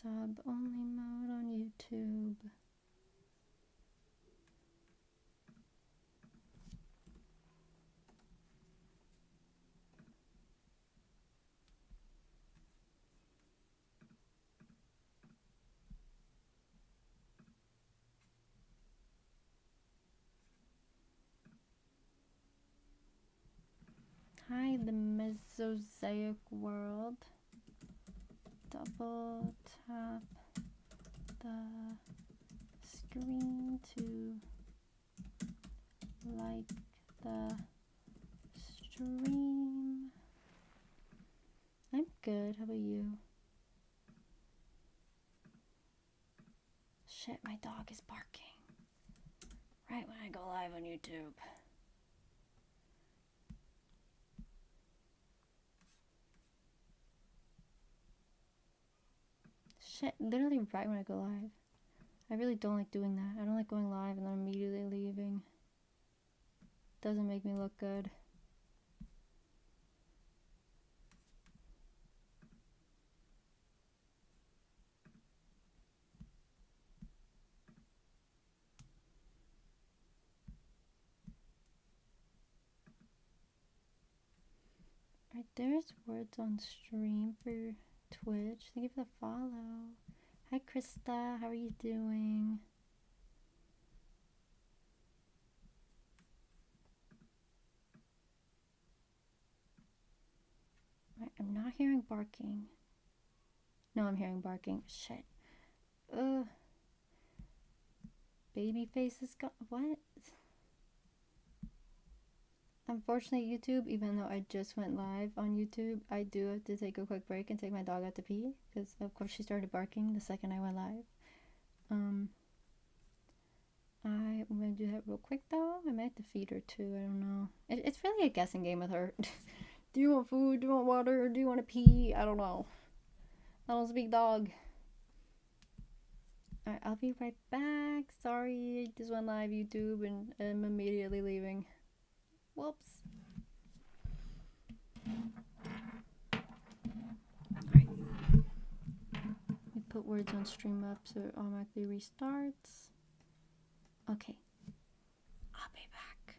Sub only mode on YouTube. Hi, the Mesozoic world. Double tap the screen to like the stream. I'm good. How about you? Shit, my dog is barking right when I go live on YouTube. Shit, literally right when I go live. I really don't like doing that. I don't like going live and then immediately leaving. Doesn't make me look good. Alright, there's words on stream for Twitch. Thank you for the follow. Hi Krista, how are you doing? Right, I'm not hearing barking. No, I'm hearing barking. Shit. Ugh. Baby face is gone. What? Unfortunately, YouTube, even though I just went live on YouTube, I do have to take a quick break and take my dog out to pee. Because, of course, she started barking the second I went live. I'm going to do that real quick, though. I might have to feed her, too. I don't know. It's really a guessing game with her. Do you want food? Do you want water? Or do you want to pee? I don't know. I don't speak dog. Alright, I'll be right back. Sorry, I just went live YouTube and I'm immediately leaving. Whoops. Alright. We put words on stream up so it automatically restarts. Okay. I'll be back.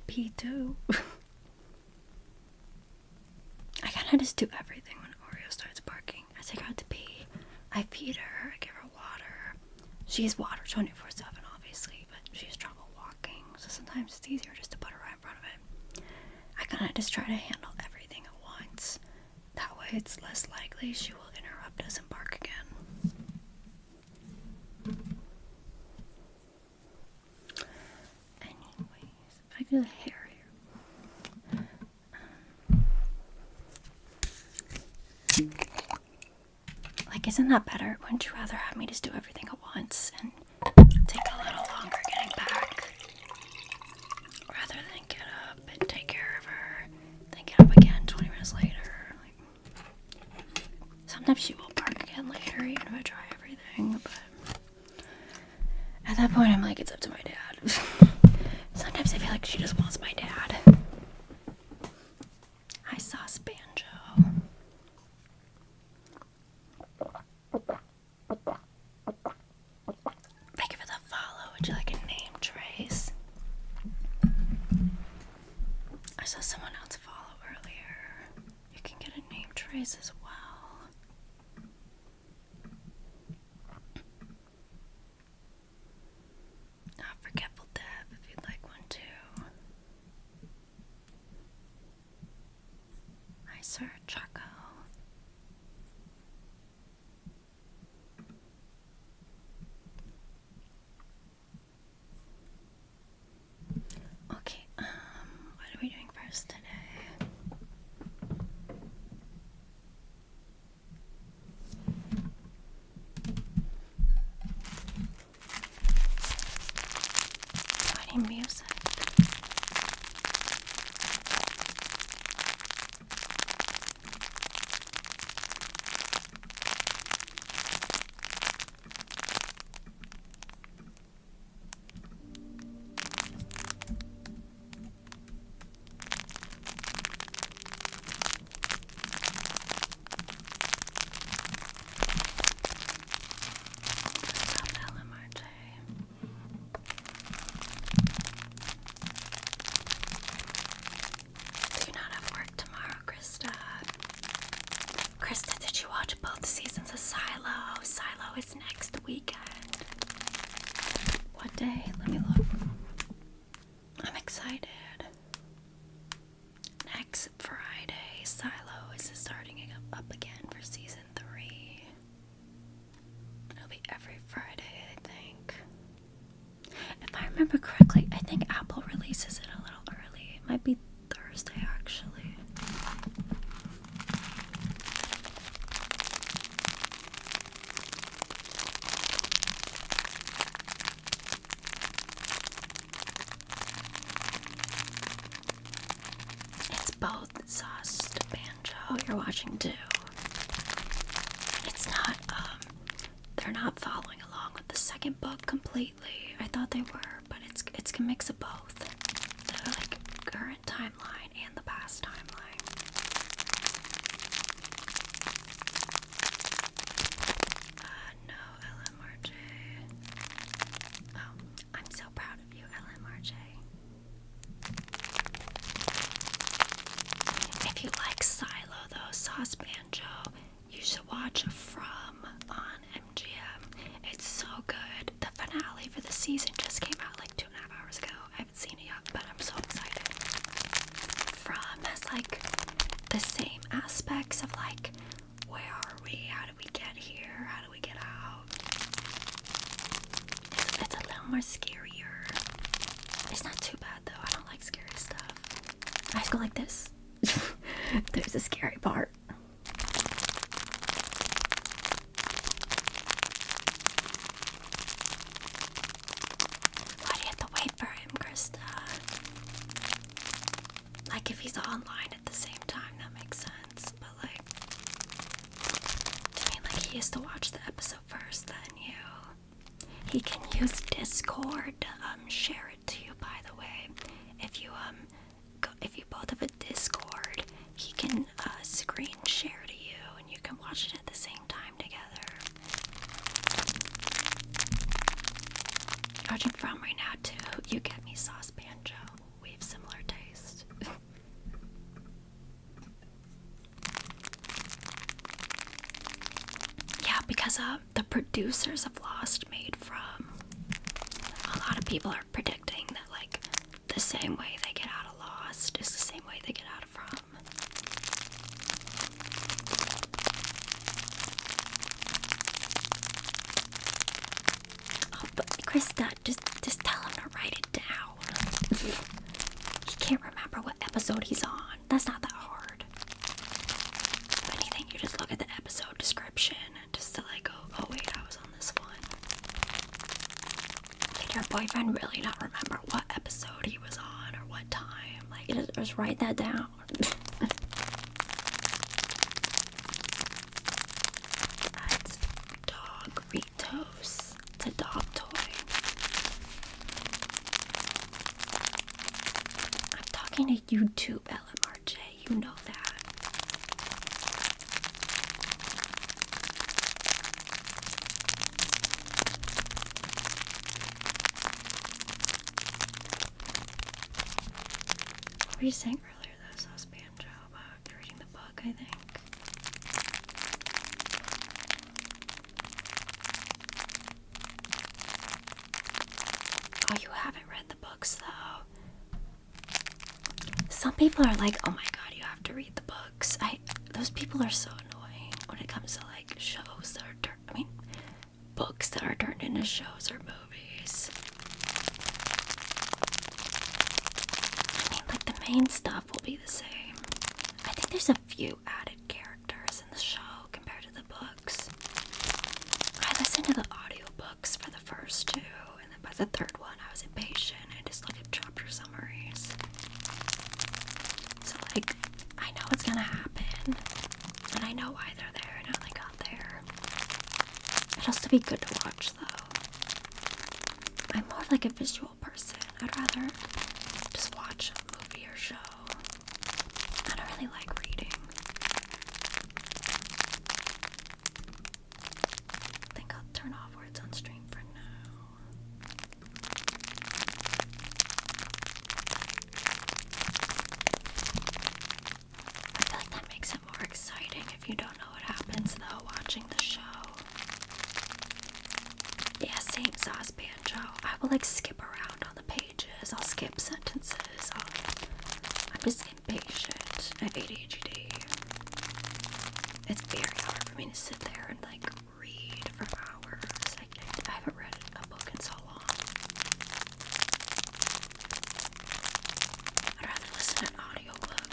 pee too. I kind of just do everything when Oreo starts barking. I take her out to pee. I feed her. I give her water. She has water 24/7, obviously, but she has trouble walking, so sometimes it's easier just to put her right in front of it. I kind of just try to handle everything at once. That way it's less likely she will interrupt us and bark again. Anyways, I do the hair here. Like, isn't that better? Wouldn't you rather have me just do everything at once and take a little longer getting back, rather than get up and take care of her, then get up again 20 minutes later? Like, sometimes she will bark again later, even if I try everything, but at that point I'm like, it's up to my dad. Sometimes I feel like she just wants my dad. Hi, Sauce Banjo. Thank you for the follow. Would you like a name trace? I saw someone else follow earlier. You can get a name trace as well. Forgetful Deb, if you'd like one too. Hi, Sir Chaco. Okay, what are we doing first today? Wedding music. Krista, did you watch both seasons of Silo? Silo is next weekend. What day? Let me look. I'm excited. Next Friday, Silo is starting up again for season 3. It'll be every Friday, I think. If I remember correctly, I think Apple releases it a little early. It might be Thursday, actually. Both Sauced Banjo you're watching too. It's not, they're not following along with the second book completely. I thought they were, but it's a mix of both. The, like, current timeline and the past timeline. No, LMRJ. Oh, I'm so proud of you, LMRJ. If you like Silo, though, Sauce Banjo, you should watch From on MGM. It's so good. The finale for the season just came out like 2.5 hours ago. I haven't seen it yet, but I'm so excited. From has like the same aspects of like, where are we? How did we get here? How do we get out? It's a little more scarier. It's not too bad though. I don't like scary stuff. I just go like this. There's a scary part. Why do you have to wait for him, Krista? Like, if he's online at the same time, that makes sense. But, like, to me, like, he has to watch the episode first, then you. He can use Discord to share it to you, by the way. If you both have a Discord, he can screen share to you and you can watch it at the same time together. Watching From right now too. You get me, Sauce Banjo. We have similar has the producers of Lost made from. A lot of people are predicting that like the same way they get out of Lost is the same way they get out of From. Oh, but Krista, just tell him to write it down. He can't remember what episode he's on. That's not that hard. If anything, you just look at the episode description just to like go, oh wait, I was on this one. Did your boyfriend really not remember what episode he was on or what time? Like, just write that down. That's dog Ritos. It's a dog toy. I'm talking to YouTube, LMRJ. You know that. What were you saying earlier that I saw Banjo about reading the book, I think? Oh, you haven't read the books, though. Some people are like, oh my god, you have to read the books. Those people are so annoying when it comes to, like, shows that are books that are turned into shows or movies. I mean, like, the main stuff will be the same. I think there's a few added characters in the show compared to the books. I listened to the audiobooks for the first two, and then by the third one I was impatient and just looked at chapter summaries. So like, I know what's gonna happen, and I know why they're there and how they got there. It'll still be good to watch though. I'm more like a visual person. I'd rather just watch a movie or show. I don't really like reading. I think I'll turn off where it's on stream for now. I feel like that makes it more exciting if you don't know what happens though watching the show. Yeah, same sauce Banjo. I will like skip around on the pages. I'll skip sentences. I'm just impatient. I have ADHD. It's very hard for me to sit there and like read for hours. I haven't read a book in so long. I'd rather listen to an audiobook.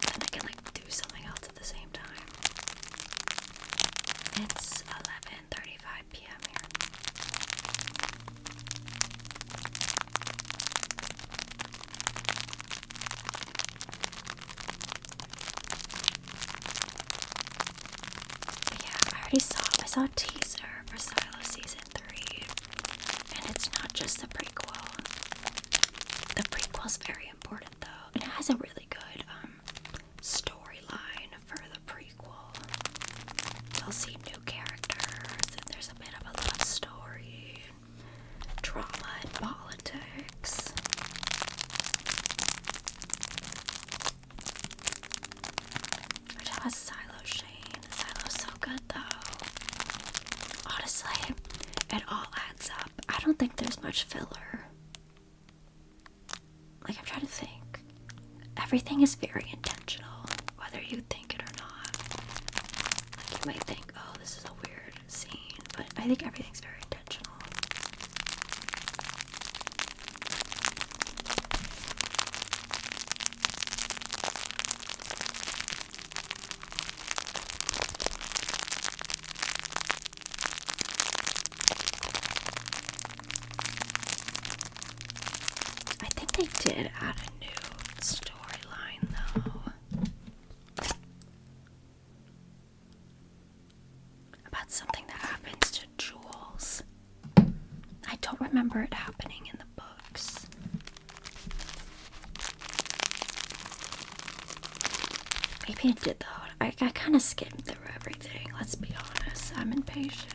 Then I can like do something else at the same time. It's 11:35 p.m. here. But yeah, I saw a teaser for Silo Season 3, and it's not just the prequel. The prequel's very important though, and it has a really good storyline for the prequel. You'll see new characters, and there's a bit of a love story, drama and politics. Which has Silo Shane. Silo's so good though. Honestly, it all adds up. I don't think there's much filler. Like, I'm trying to think. Everything is very intentional, whether you think it or not. Like, you might think, oh, this is a weird scene, but I think everything's very intentional. I think they did add a new storyline though. About something that happens to Jules. I don't remember it happening in the books. Maybe it did though. I kind of skimmed through everything, let's be honest. I'm impatient.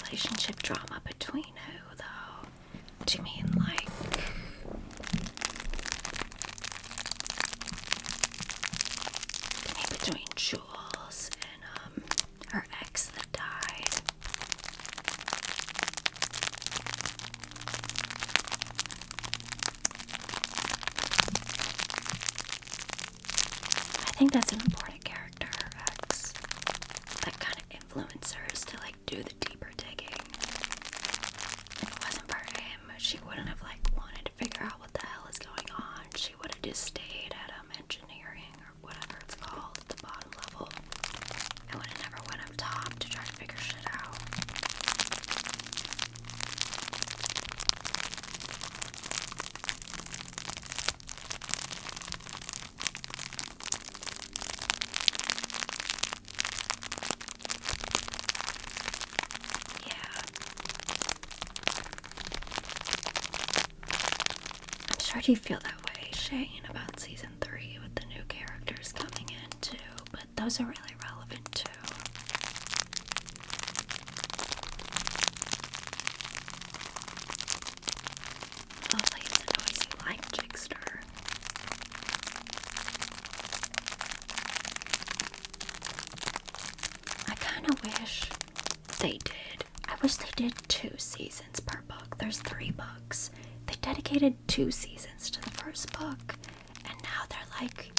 Relationship drama between who though? Do you mean like between Jules and her ex that died. I think that's an important character, her ex. That kind of influencers to like do the deeper digging. If it wasn't for him, she wouldn't have like wanted to figure out what the hell is going on. She would have just stayed at engineering or whatever it's called at the bottom level. And would have never went up top to try to figure shit out. Yeah. I'm sure you feel that way, Shane, about season 3 with the new characters coming in too, but those are really relevant too. Lovely as a noisy like Jigster. I kind of wish they did. I wish they did 2 seasons per book. There's 3 books. They dedicated 2 seasons to the first book, and now they're like,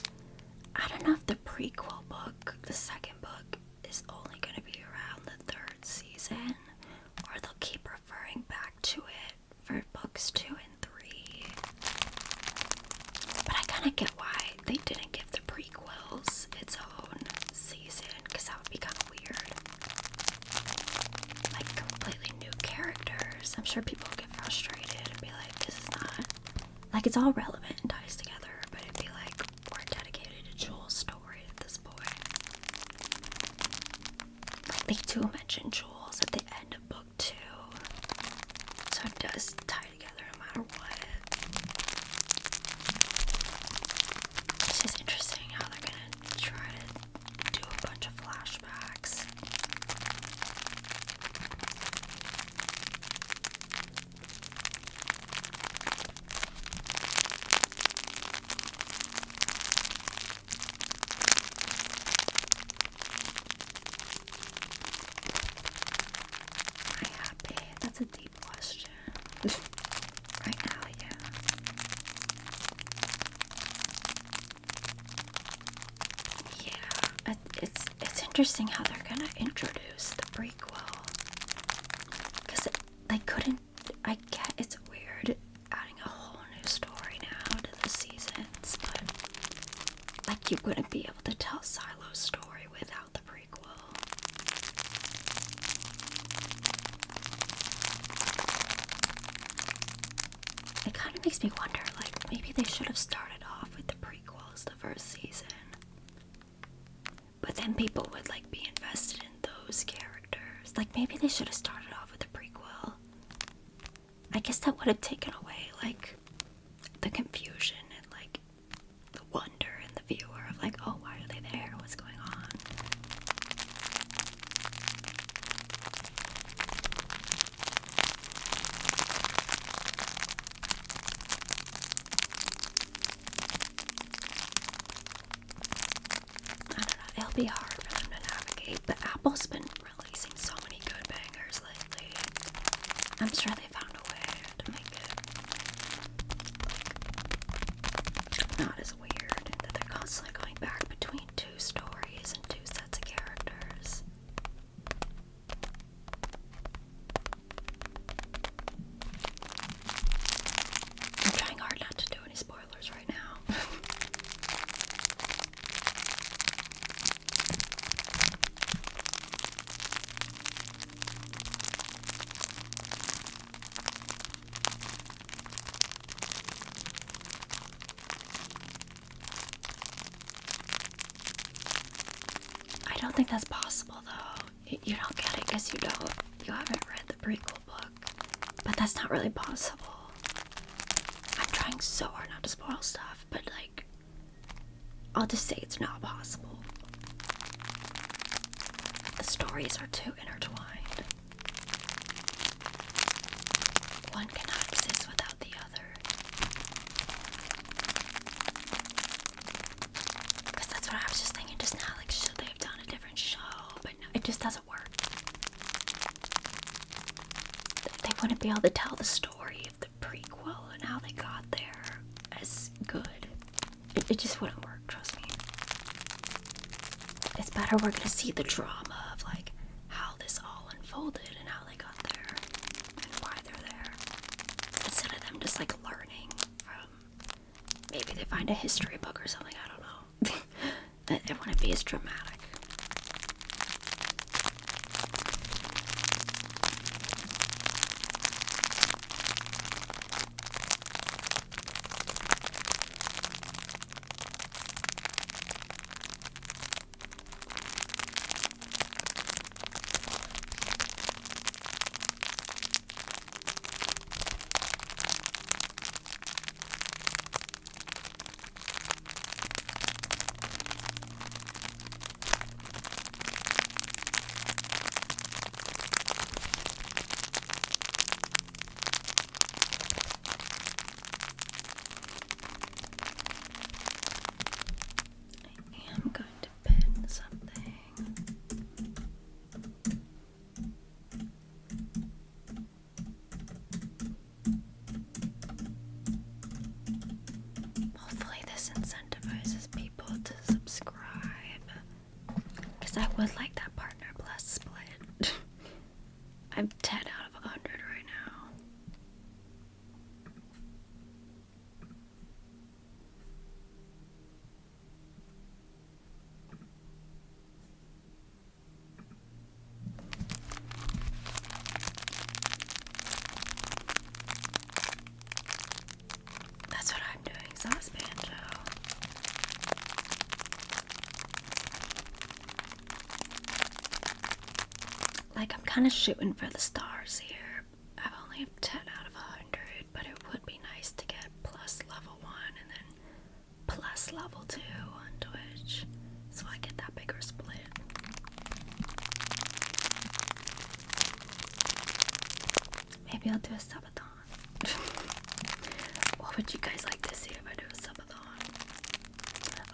I don't know if the prequel book, the second book, is only going to be around the 3rd season, or they'll keep referring back to it for books 2 and 3. But I kind of get why they didn't give the prequels its own season, because that would be kind of weird. Like completely new characters. I'm sure people would get frustrated and be like, this is not, like, it's all relevant and ties together, but it'd be like, we're dedicated to Jules' story at this point. Like, they do mention Jules at the end of book 2, so it does tie together no matter what. It's just interesting how they're gonna try to do a bunch of flashbacks. Am I happy? That's a deep question. Right now, yeah. Yeah, it's interesting how they're gonna introduce the prequel, because they couldn't. I get it's weird adding a whole new story now to the seasons, but like you wouldn't be able to tell Silo's story without the prequel. It kind of makes me wonder, like, maybe they should have started off with the prequels the first season. But then people would, like, be invested in those characters. Like, maybe they should have started off with the prequel. I guess that would have taken away, like, the confusion and, like, the wonder in the viewer of, like, oh, why are they there? What's going on? I don't know, it'll be hard for them to navigate, but Apple's been releasing so many good bangers lately. I'm sure they found a way to make it like, not as weird, that they're constantly going back between 2 stories and 2 sets of characters. I'm trying hard not to do any spoilers right now. I don't think that's possible, though. You don't get it because you haven't read the prequel book. But that's not really possible. I'm trying so hard not to spoil stuff, but like, I'll just say it's not possible. The stories are too intertwined. One cannot exist without the other. Because that's what I was just thinking just now. Like, just doesn't work. They wouldn't be able to tell the story of the prequel and how they got there as good. It just wouldn't work, trust me. It's better we're gonna see the drama of like how this all unfolded and how they got there and why they're there. Instead of them just like learning from, maybe they find a history book or something, I don't know. It wouldn't be as dramatic. I'm going to pin something. Hopefully this incentivizes people to subscribe. Because I would like that Partner Plus split. I'm 10 out of 100 right now. That's what I'm doing, Sauce Banjo. Like, I'm kind of shooting for the stars here. I only have 10 out of 100, but it would be nice to get plus level 1 and then plus level 2 on Twitch, so I get that bigger split. Maybe I'll do a subathon. What would you guys like to see if I do a subathon?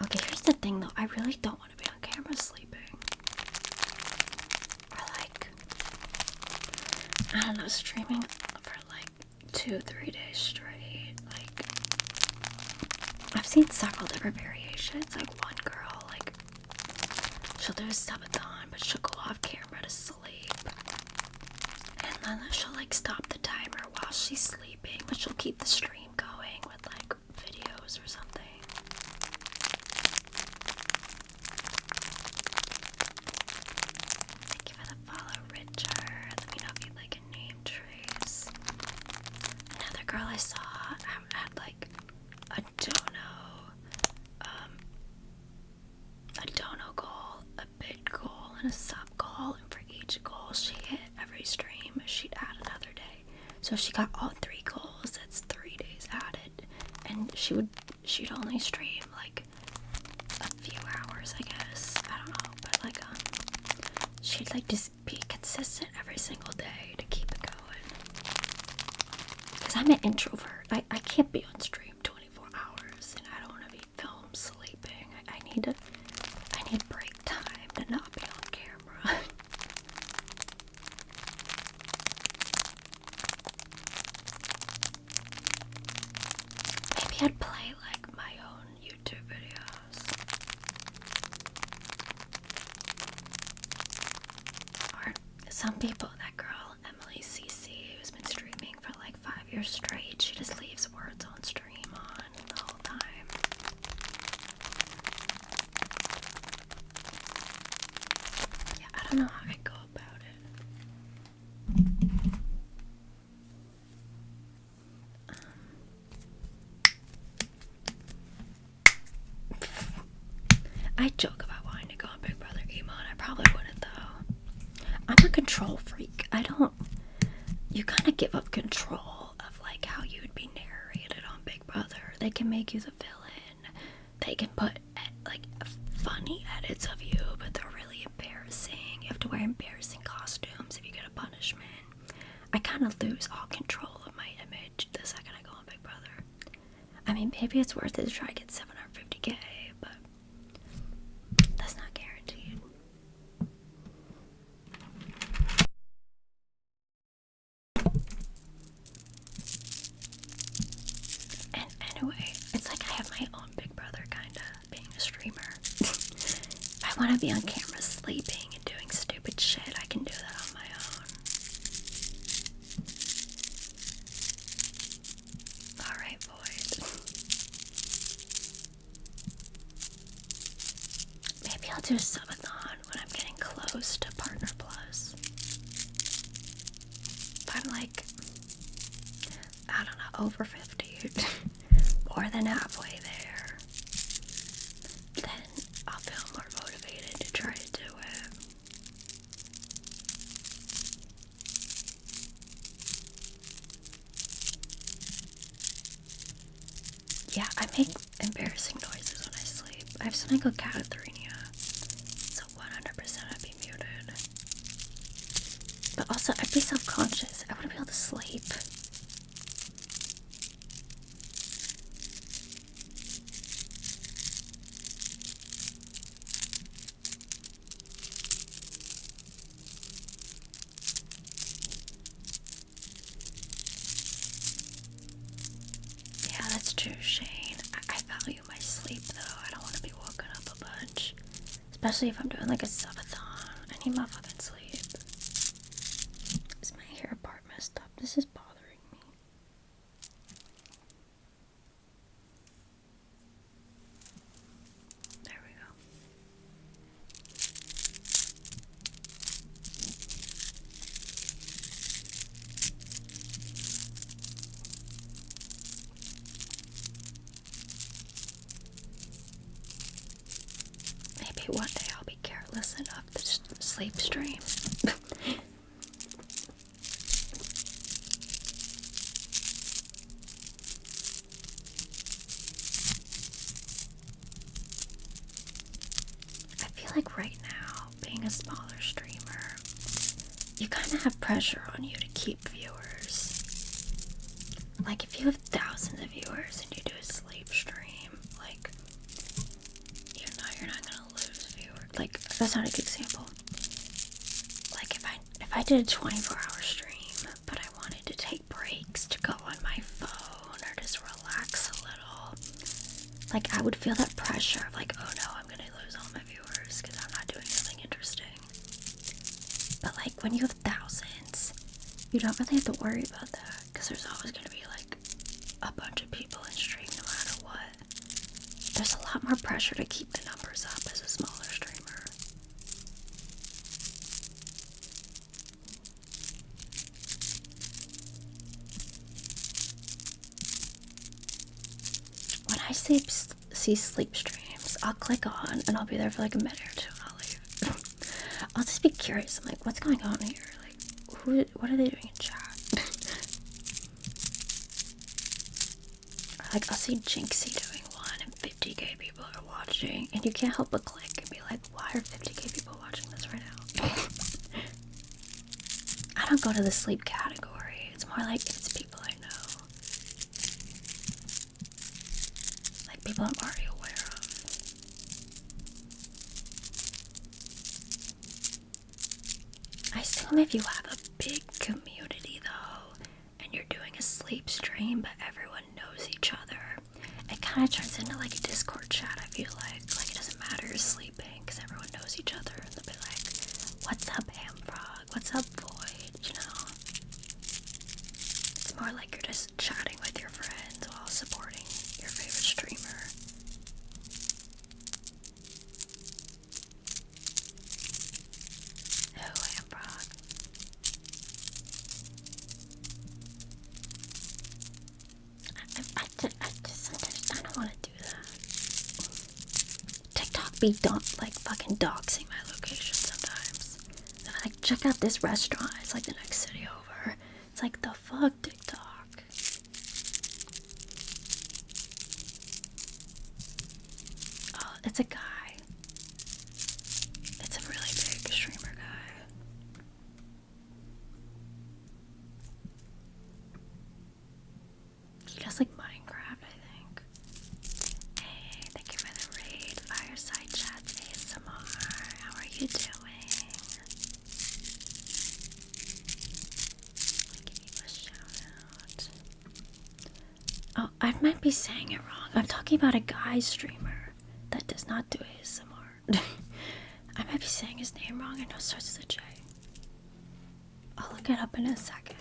Okay, here's the thing though. I really don't want to be on camera sleeping. Or like, I don't know, streaming for like 2-3 days straight. Like, I've seen several different variations. Like one girl, like, she'll do a subathon, but she'll go off camera to sleep. And then she'll like stop the timer while she's sleeping, but she'll keep the stream going with like videos or something. Thank you for the follow, Richard. Let me know if you'd like a name trace. Another girl I saw had like a dono goal, a big goal, and a sub goal, and for each goal she hit every stream, she'd add another day. So she got all 3 goals, that's 3 days added. And she'd only stream like a few hours, I guess. I don't know, but like she'd like just be consistent every single day to keep it going. Cause I'm an introvert. I can't be on stream 24 hours, and I don't want to be film sleeping. I need break time to not be on camera. Maybe I'd play like my own YouTube videos. Or some people, that girl, Emily CC, who's been streaming for like 5 years straight, she just leaves words on stream on the whole time. Yeah, I don't know how I go about it. I joke about wanting to go on Big Brother emo, and I probably wouldn't though. I'm a control freak. You kind of give up control of like how you would be narrated on Big Brother. They can make you the villain. They can put like funny edits of you, but they're really embarrassing. You have to wear embarrassing costumes if you get a punishment. I kind of lose all control of my image the second I go on Big Brother. I mean, maybe it's worth it to try to get 750K, but that's not guaranteed. be on camera sleeping and doing stupid shit, I can do that on my own. Alright, Void. Maybe I'll do a subathon when I'm getting close to Partner Plus. If I'm like, I don't know, over 50, more than halfway there, then I'll feel more motivated to try to do it. Yeah, I make embarrassing noises when I sleep. I have something called catatonia, so 100% I'd be muted. But also, I'd be self-conscious. I wouldn't be able to sleep. Yeah, that's true, Shane. I value my sleep, though. I don't want to be woken up a bunch. Especially if I'm doing like a subathon. I need my fucking sleep. Is my hair part messed up? This is bothering me. There we go. Maybe one day I'll be careless enough to sleep stream. I feel like right now, being a smaller streamer, you kind of have pressure on you to keep viewers. Like, if you have thousands of viewers and you do a sleep stream, like, you know you're not gonna lose viewers. Like, that's not a good example. Like, if I did a 24-hour stream, but I wanted to take breaks to go on my phone or just relax a little, like, I would feel that pressure of like, oh no, I'm gonna lose all my viewers because I'm not doing something interesting. But like, when you have thousands, you don't really have to worry about that because there's always gonna be like a bunch of people in stream no matter what. There's a lot more pressure to keep the numbers up as a smaller streamer. When I see sleep streams, I'll click on and I'll be there for like a minute or two and I'll leave. I'll just be curious. I'm like, what's going on here? Like, what are they doing in chat? Or like, I'll see Jinxie doing one and 50k people are watching, and you can't help but click and be like, why are 50k people watching this right now? I don't go to the sleep category. It's more like if it's people I know. Like people I'm already aware of. I assume if you have a big community though, and you're doing a sleep stream but everyone knows each other, it kind of turns into like a Discord chat, I feel like. Like it doesn't matter you're sleeping because everyone knows each other and they'll be like, what's up Hamfrog? What's up Void? You know? It's more like you're just chatting with your friends while supporting your favorite streamer. Oh, Hamfrog. I don't want to do that. TikTok be like fucking doxing my location sometimes. They're like, check out this restaurant. It's like the next city over. It's like, the fuck, TikTok. Oh, it's a guy. It's a really big streamer guy. He does like Minecraft, I think. Hey, thank you for the raid. Fireside Chats ASMR. How are you doing? Give you a shout out. Oh, I might be saying it wrong. I'm talking about a guy streamer that does not do ASMR. I might be saying his name wrong. I know it starts with a J. I'll look it up in a second.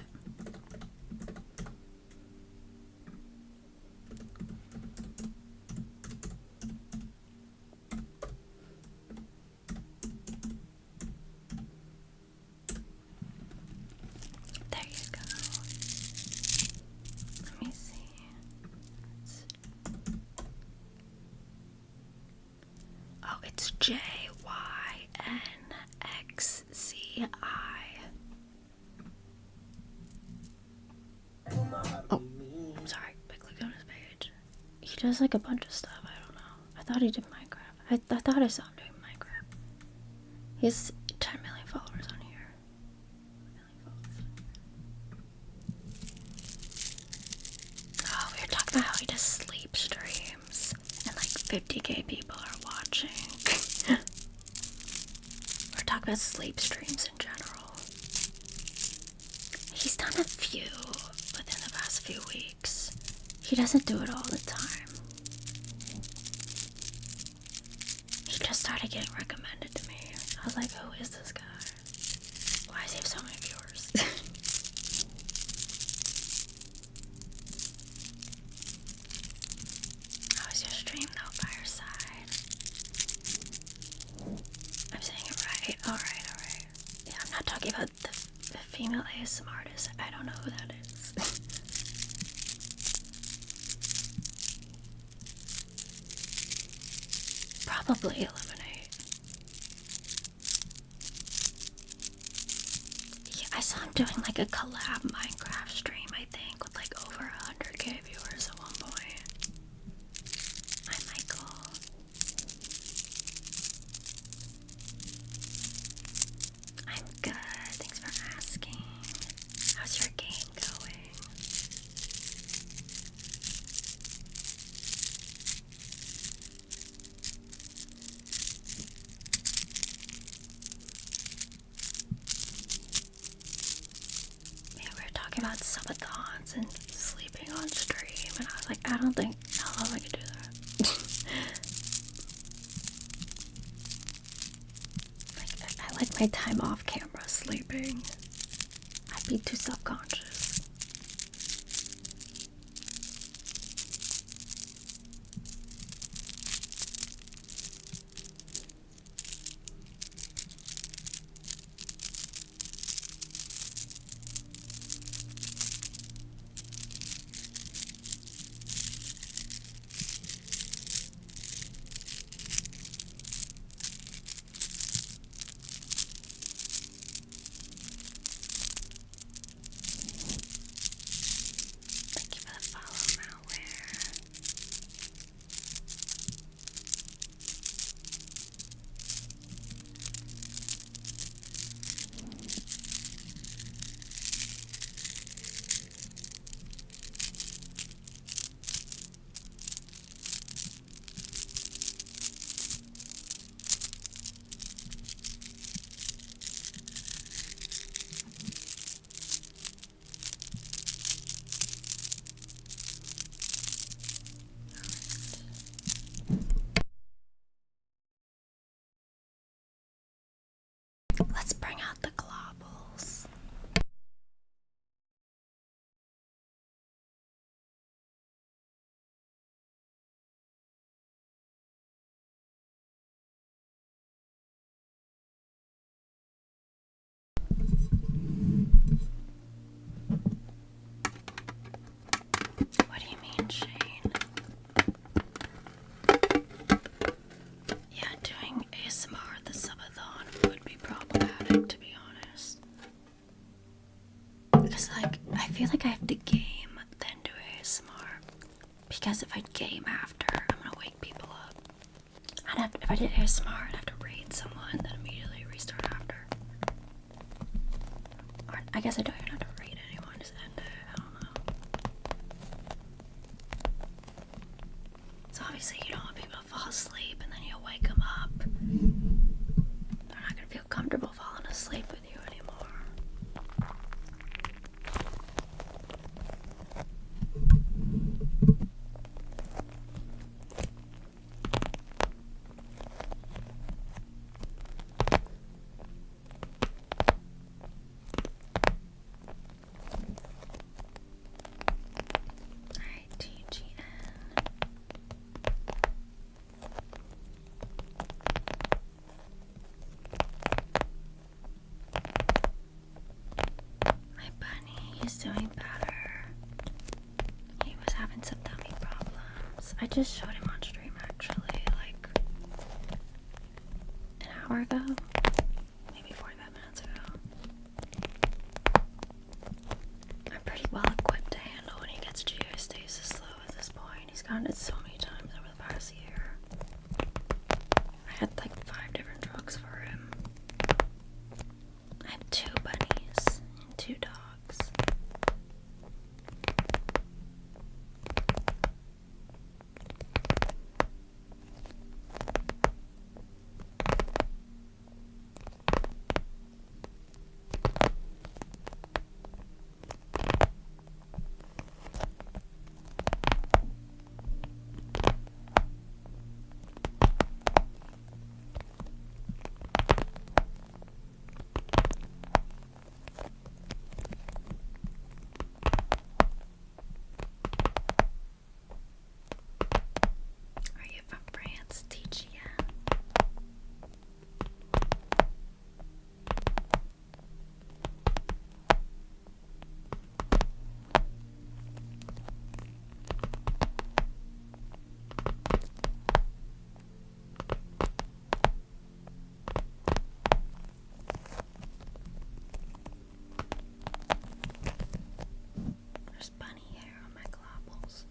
There you go. Let me see. Oh, it's JYNXCI. Oh, sorry. I clicked on his page. He does like a bunch of stuff. I don't know. I thought he did Minecraft. I thought I saw him doing Minecraft. He has 10 million followers on here. Oh, we were talking about how he does sleep streams and like 50k people are watching. We're talking about sleep streams in general. He's done a few within the past few weeks. He doesn't do it all the time. He just started getting recommended to me. I was like, who is this guy? Why does he have so many viewers? How is your stream though, Fireside? I'm saying it right. Alright, alright. Yeah, I'm not talking about the female ASMR artist. I don't know who that is. Probably Eliminate. Yeah, I saw him doing like a collab Minecraft stream, I think, with like over 100k viewers at one point. Hi, Michael. I'm good. Thanks for asking. How's your game going? Yeah, we were talking about subathons and sleeping on stream, and I was like, I don't think I could do that. I like my time off camera sleeping. I'd be too self-conscious. Thank you for the follow, malware. Let's bring out the globbles. What do you mean, Shane? Yeah, doing ASMR at the subathon would be problematic, to be honest. Because, like, I feel like I have to game, then do ASMR. Because if I game after, I'm gonna wake people up. If I did ASMR, I'd have to raid someone, then immediately restart after. Or, I guess I don't even have to raid anyone, just end it. I don't know. So obviously you don't want people to fall asleep and then you wake them up. They're not gonna feel comfortable falling asleep with you anymore. He's doing better. He was having some tummy problems. I just showed him on stream actually, like an hour ago. Maybe 45 minutes ago. I'm pretty well equipped to handle when he gets geostasis slow at this point. He's gotten it so many times over the past year. I had like 5 different drugs for him. I have 2 bunnies and 2 dogs. Are you from France, TGN? There's bunny hair on my globbles.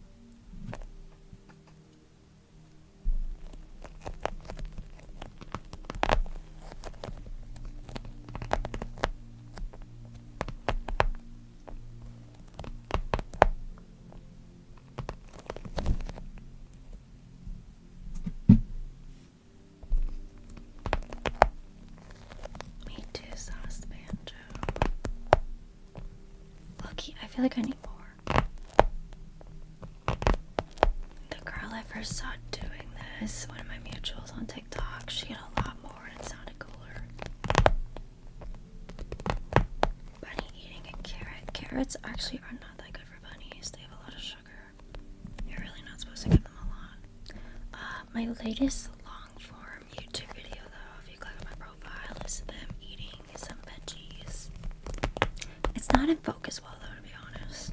Me too, sauce banjo. Loki, I feel like I need more. The girl I first saw doing this, one of my mutuals on TikTok, she had a lot more and it sounded cooler. Bunny eating a carrot. Carrots actually are not that good for bunnies. They have a lot of sugar. You're really not supposed to give them a lot. My latest long form YouTube video though, if you click on my profile, is them eating some veggies. It's not in focus well though, to be honest.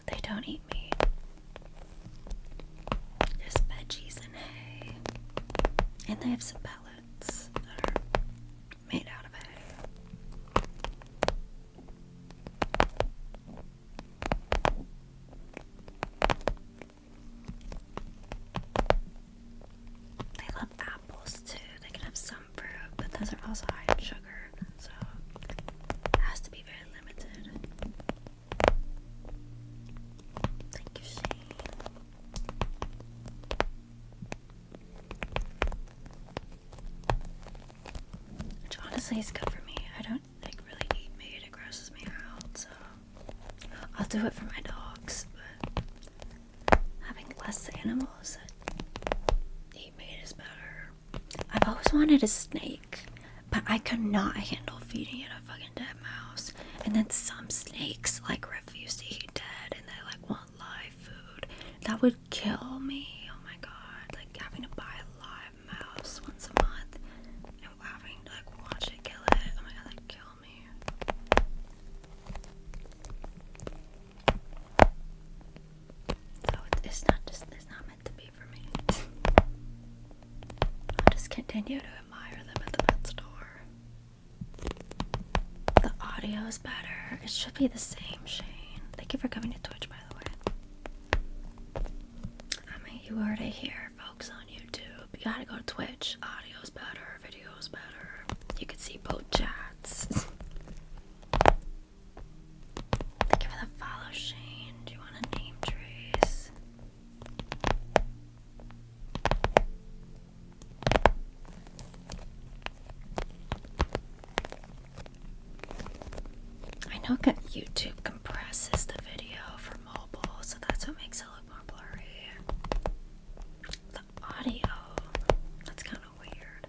They don't eat meat. Just veggies and hay. And they have some pellets that are made out of hay. They love apples too. They can have some fruit, but those are also high in sugar, so it has to be very limited. Thank you, Shane. Which honestly is good for me. I don't like really eat meat. It grosses me out, so I'll do it for my dogs, but having less animals that eat meat is better. I've always wanted a snake, but I could not handle feeding it a fucking dead mouse. And then some snakes like refuse to eat dead and they like want live food. That would kill me. Oh my god. Like having to buy a live mouse once a month and having to like watch it kill it. Oh my god, that'd kill me. So it's not meant to be for me. I'll just continue to admire them at the pet store. The audio is better. It should be the same, Shane. Thank you for coming to Twitch, by the way. I mean, you heard it here, folks, on YouTube. You gotta go to Twitch. Audio's better, video's better. You can see both chats. Thank you for the follow, Shane. Do you want a name trace? I know YouTube compresses the video for mobile, so that's what makes it look more blurry. The audio, that's kind of weird.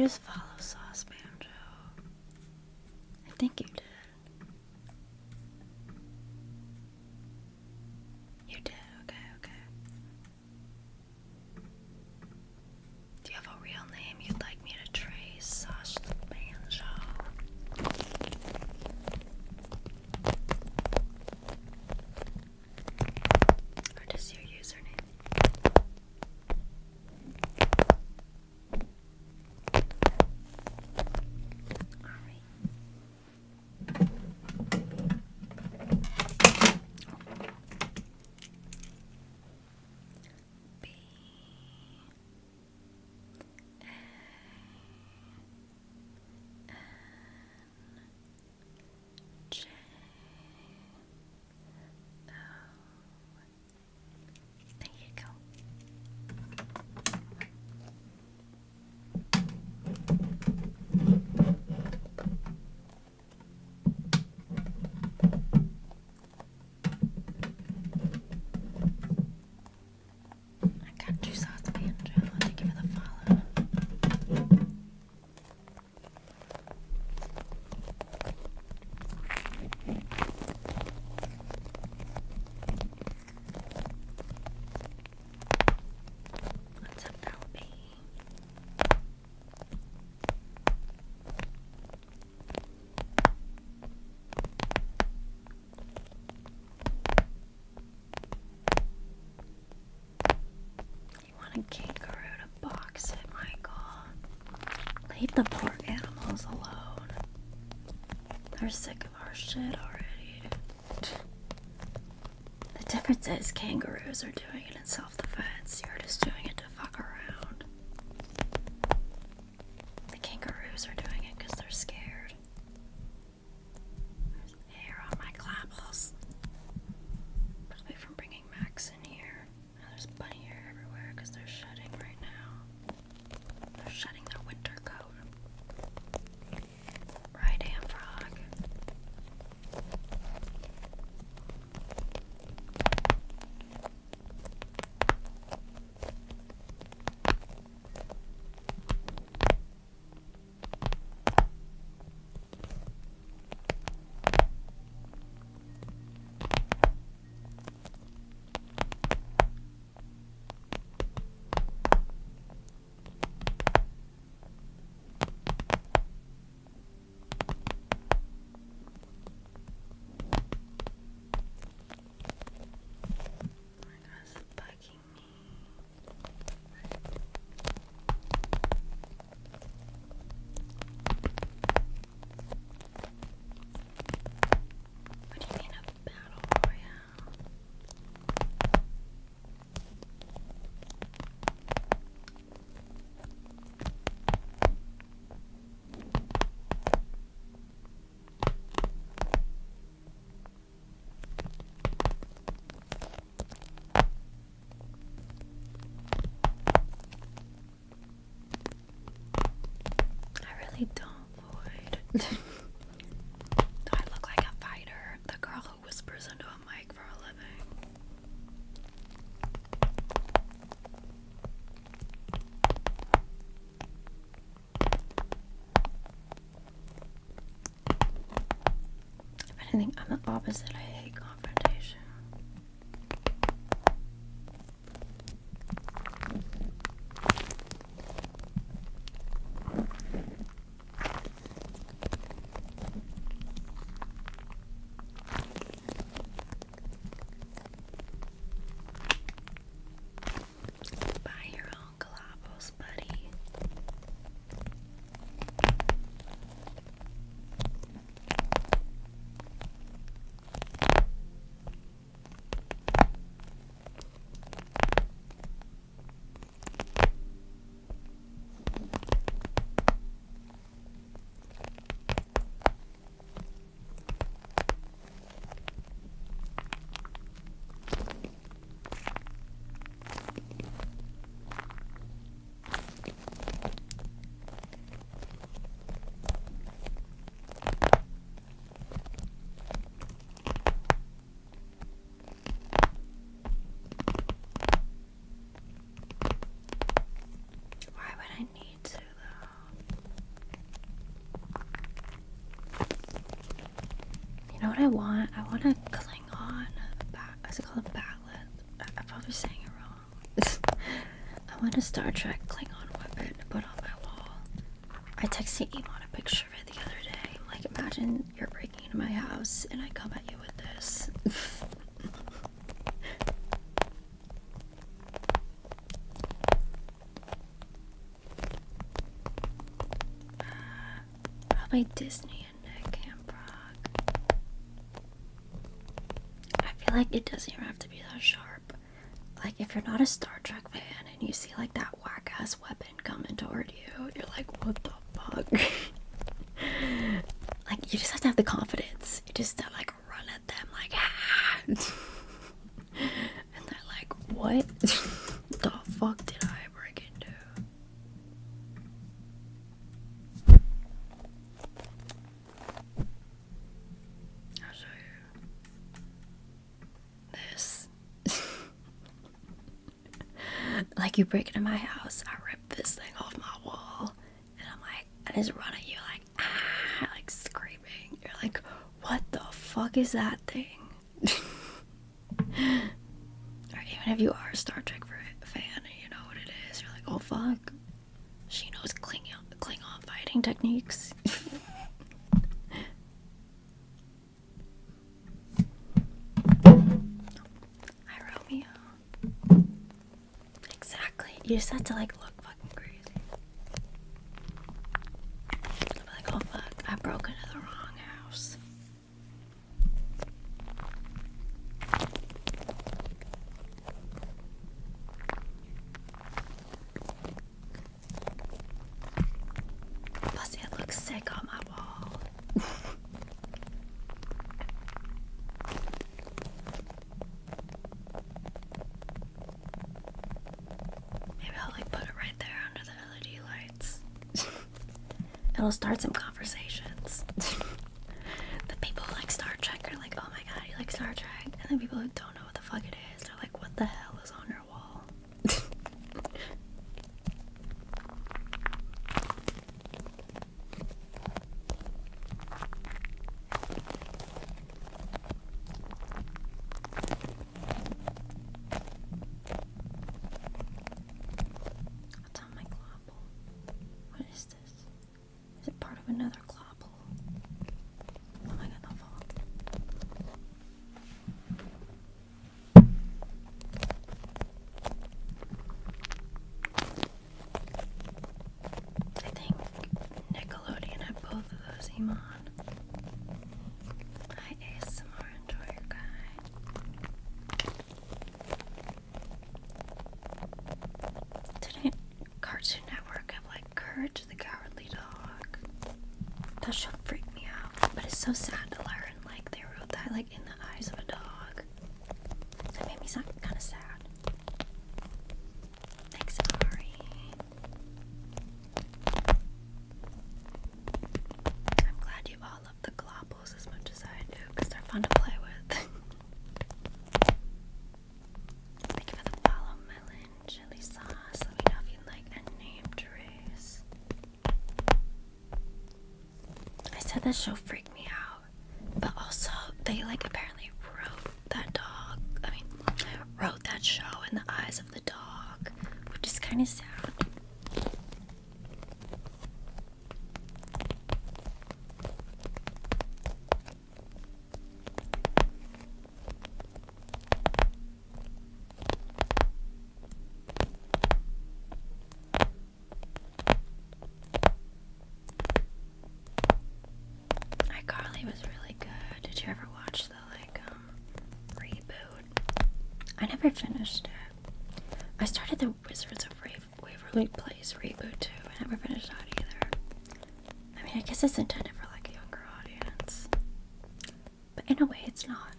you just follow Sauce Banjo? I think you did. You did, okay. Do you have a real name you'd like me to trace, Sauce Banjo? Or just your username? Alright. B J O. There you go. I got you, Sauce Banjo. Thank you for the follow. What's about me? You want a kangaroo to box it, Michael? Leave the poor animals alone. They're sick of our shit already. The difference is kangaroos are doing it in self-defense. You're just doing it to fuck around. The kangaroos are doing it because they're scared. There's hair on my clapples. Probably from bringing Max in here. There's bunny hair everywhere because they're shedding right now. They're shedding their winter coat. Right, Am Frog? Bugging me. What do you mean a battle royale? I really don't, Void. Do I look like a fighter? The girl who whispers into a mic for a living. If anything, I'm the opposite. I hate confrontation. Buy your own globals, buddy. want a Klingon. Is it called a batlet? I'm probably saying it wrong. I want a Star Trek Klingon weapon to put on my wall. I texted Iman a picture of it the other day. Like, imagine you're breaking into my house and I come at you with this. Probably Disney and Nick Camp Rock. I feel like it doesn't even have to be that sharp. Like, if you're not a Star Trek fan and you see like that whack ass weapon coming toward you, you're like, what the fuck? Like, you just have to have the confidence. You just have to like run at them like, ah. And they're like, what the fuck did I break into? I'll show you this. Like, you break into my house, I rip this thing off my wall, and I'm like, I just run at you like, ah, like screaming. You're like, what the fuck is that thing? Or even if you are a Star Trek fan and you know what it is, you're like, oh fuck, she knows Klingon fighting techniques. Hi, Romeo. Exactly. You just have to like look fucking crazy. I'll be like, oh fuck, I broke into the wrong house. Plus, it looks sick on my wall. Maybe I'll like put it right there under the LED lights. It'll start some conversations. The people who like Star Trek are like, oh my god, you like Star Trek? And then people who don't know what the fuck it is, they're like, what the hell is on your wall? What's on my global? What is this? Is it part of another global? Oh my god, the fuck. I think Nickelodeon had both of those, Iman. Hi, ASMR enjoyer guy. Didn't Cartoon Network have like Courage the Cowardly Dog? That show freaked me out, but it's so sad to learn like they wrote that like in the eyes of a dog. That made me sound kind of sad. Thanks, Mari. I'm glad you all love the globbles as much as I do, because they're fun to play with. Thank you for the follow, Melon Chili Sauce. Let me know if you like a name to raise. I said that show freaked me out, but also they like apparently wrote that show in the eyes of the dog, which is kind of sad. iCarly was really good. Did you ever watch the reboot? I never finished it. I started the Wizards of Waverly Place reboot too. I never finished that either. I mean, I guess it's intended for like a younger audience, but in a way it's not.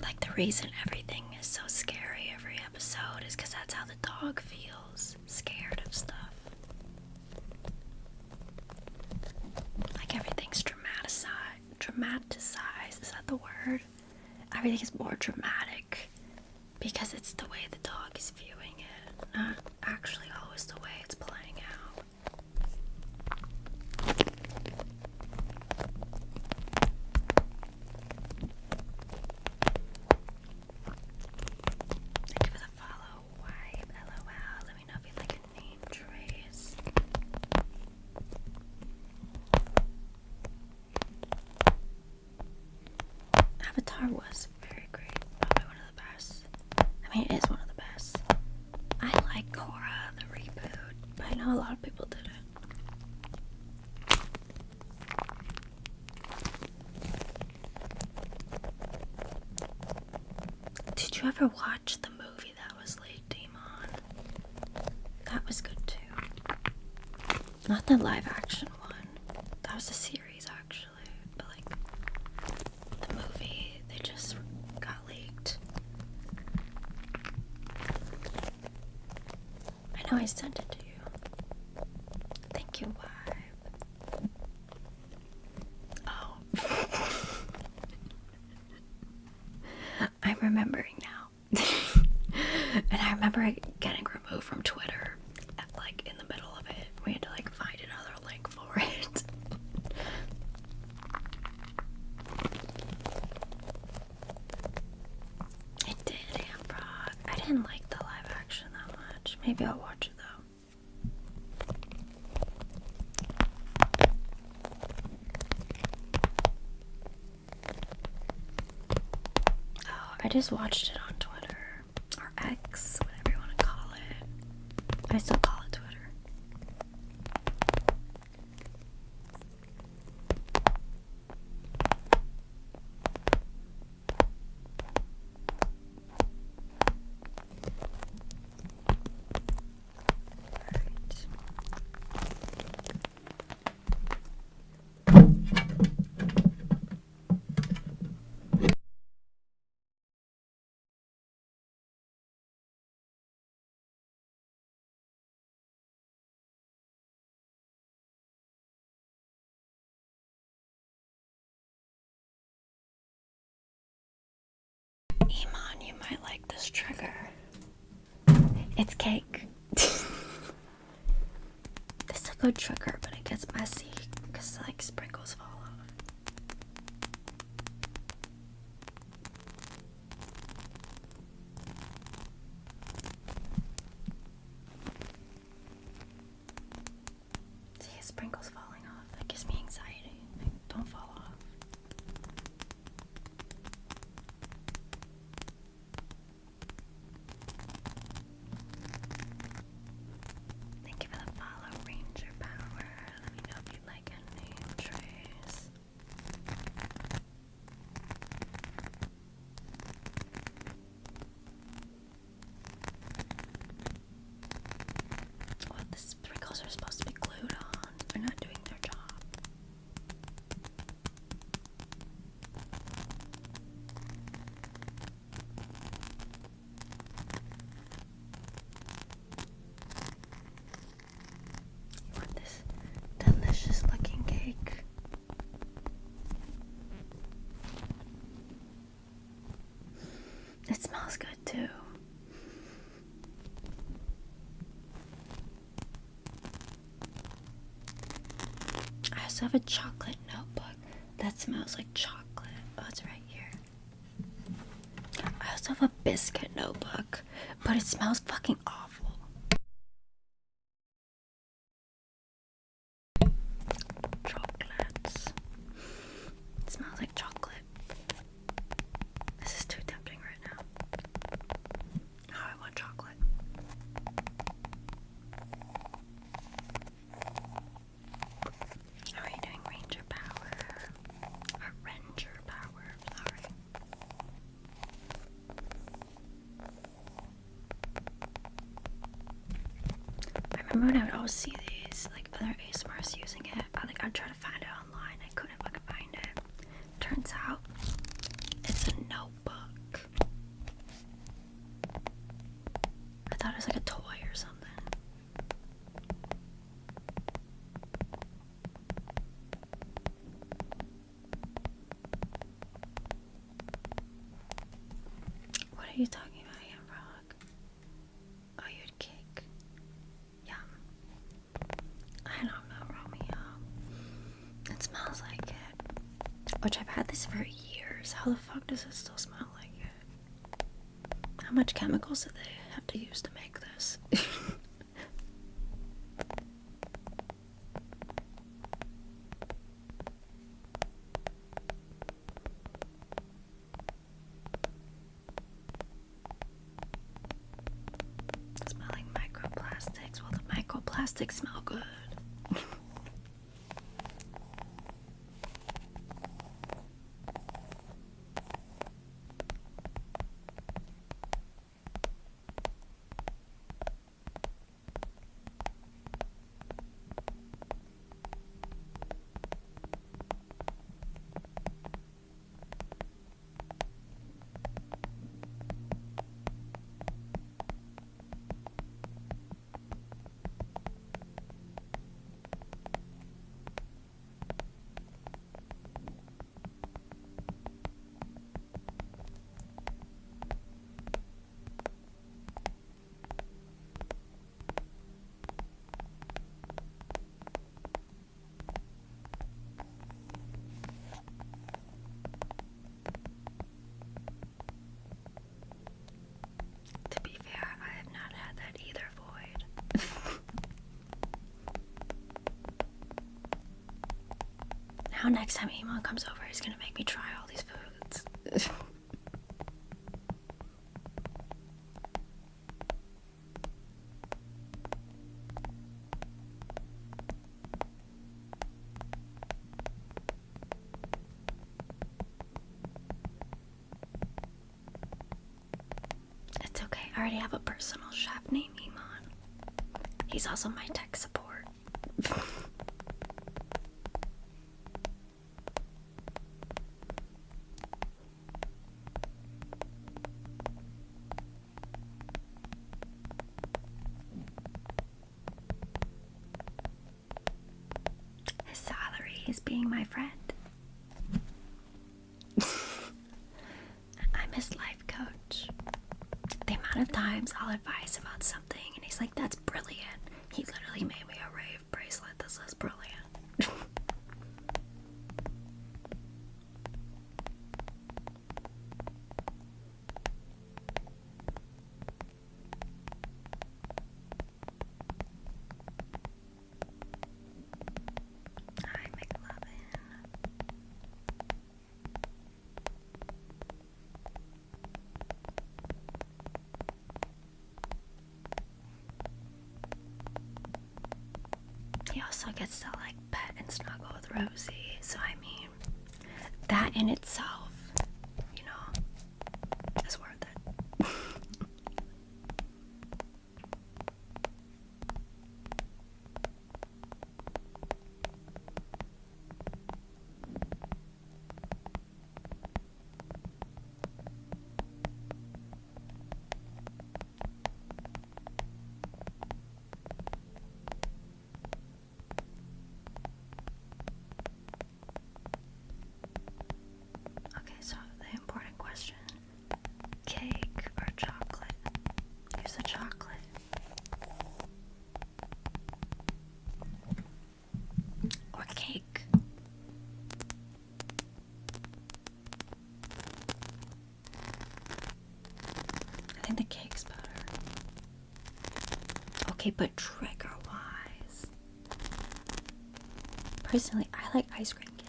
Like, the reason everything is so scary every episode is because that's how the dog feels, scared of stuff. Like, everything's dramatized, is that the word? Everything is more dramatic because it's the way the dog is viewing it, not actually always the way it's playing you ever watch the movie that was Late Demon? That was good too. Not the live action one. That was a series actually. But like the movie, they just got leaked. I know I sent it to you. Thank you, Vibe. Oh. I'm remembering now. And I remember getting removed from Twitter at, like, in the middle of it. We had to like find another link for it. It did, Ambrog. I didn't like the live action that much. Maybe I'll watch it though. Oh, I just watched it on Twitter. Or X, whatever you want to call it. I still call it Twitter. Iman, you might like this trigger. It's cake. This is a good trigger, but it gets messy because like sprinkles fall off. See, sprinkles falling off. That gives me anxiety. Like, don't fall off. Thank you for the follow, Ranger Power. Let me know if you'd like a name trace. What, the sprinkles are supposed to be glued on. They're not doing their job. You want this delicious looking cake? It smells good too. I also have a chocolate notebook that smells like chocolate. Oh, it's right here. I also have a biscuit notebook, but it smells fucking awful. Chocolates. It smells like chocolate. This is too tempting right now. Now I want chocolate. Are we doing Ranger Power? Or Ranger Power, sorry. I remember when I would always see these, like other ASMRs using it. I'd try to find it online. I couldn't fucking find it. Turns out it's a notebook. I thought it was like a toy or something. What are you talking about, Ambrog? Oh, you had cake. Yum. I don't know, Romeo. It smells like it. Which I've had this for years. How the fuck does it still smell like it? How much chemicals do they have to use to make this? Smelling microplastics. Well, the microplastics smell good. Now next time Iman comes over, he's gonna make me try all these foods. It's okay, I already have a personal chef named Iman. He's also my tech support. His salary is being my friend. I'm his life coach. The amount of times I'll advise him on something and he's like, that's brilliant. He literally made me a rave bracelet that says brilliant. Hi, McLovin. He also gets to like pet and snuggle with Rosie, so I mean, that in itself, you know, is worth it. Okay, so the important question: cake or chocolate? Here's a chocolate. Or cake. I think the cake's better. Okay, but trigger wise. Personally, I like ice cream cake.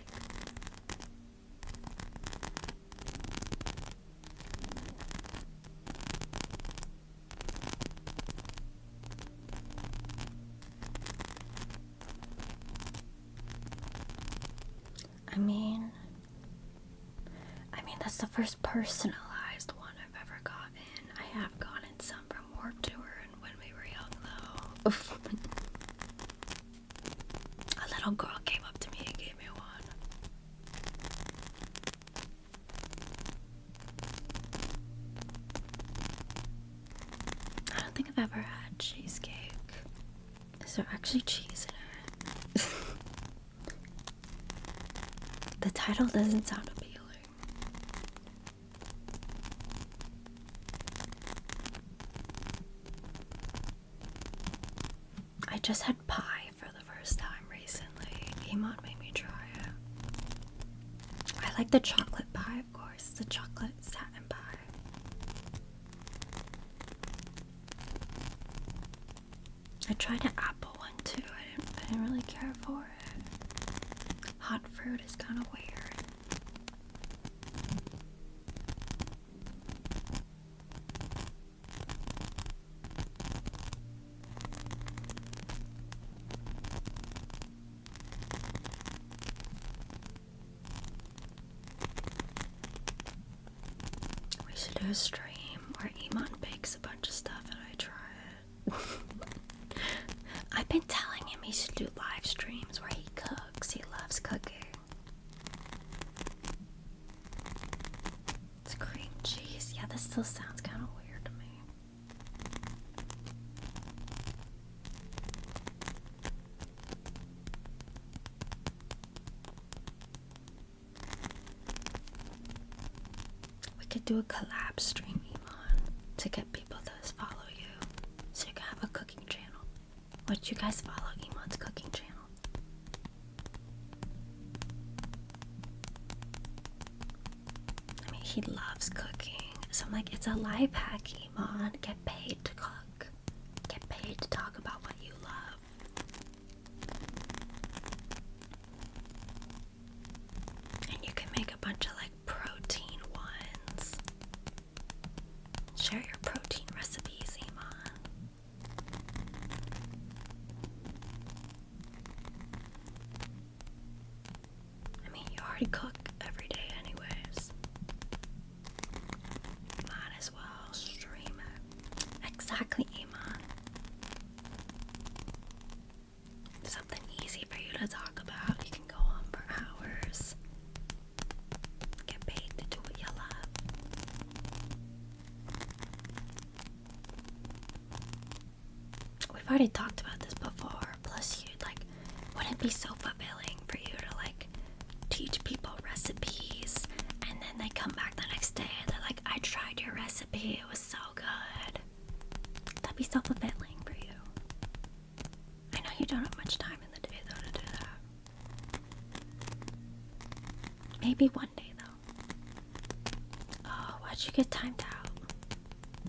I mean, that's the first personalized one I've ever gotten. I have gotten some from Warp Tour and when we were young, though. A little girl came up to me and gave me one. I don't think I've ever had cheesecake. Is there actually cheese in it? The title doesn't sound appealing. I just had pie for the first time recently. Iman made me try it. I like the chocolate pie, of course. The chocolate satin pie. I tried an apple one too. I didn't really care for it. Hot fruit is kind of weird. We should do a stream where Iman bakes a bunch of stuff and I try it. I've been telling him he should do live streams where he cooks. He loves cooking. It's cream cheese. Yeah, this still sounds kind of weird to me. We could do a collab stream, Iman, to get people to follow you, so you can have a cooking channel. Would you guys follow Iman's cooking channel? I mean, he loves cooking, so I'm like, it's a life hack, Iman. Get paid to cook. Get paid to talk about what you love. already cook every day anyways. Might as well stream it. Exactly, Iman. Something easy for you to talk about. You can go on for hours. Get paid to do what you love. We've already talked about this before. Plus, you wouldn't it be so fulfilling for you to teach people recipes, and then they come back the next day and they're like, I tried your recipe, it was so good. That'd be so fulfilling for you. I know you don't have much time in the day though to do that. Maybe one day though. Oh, why'd you get timed out?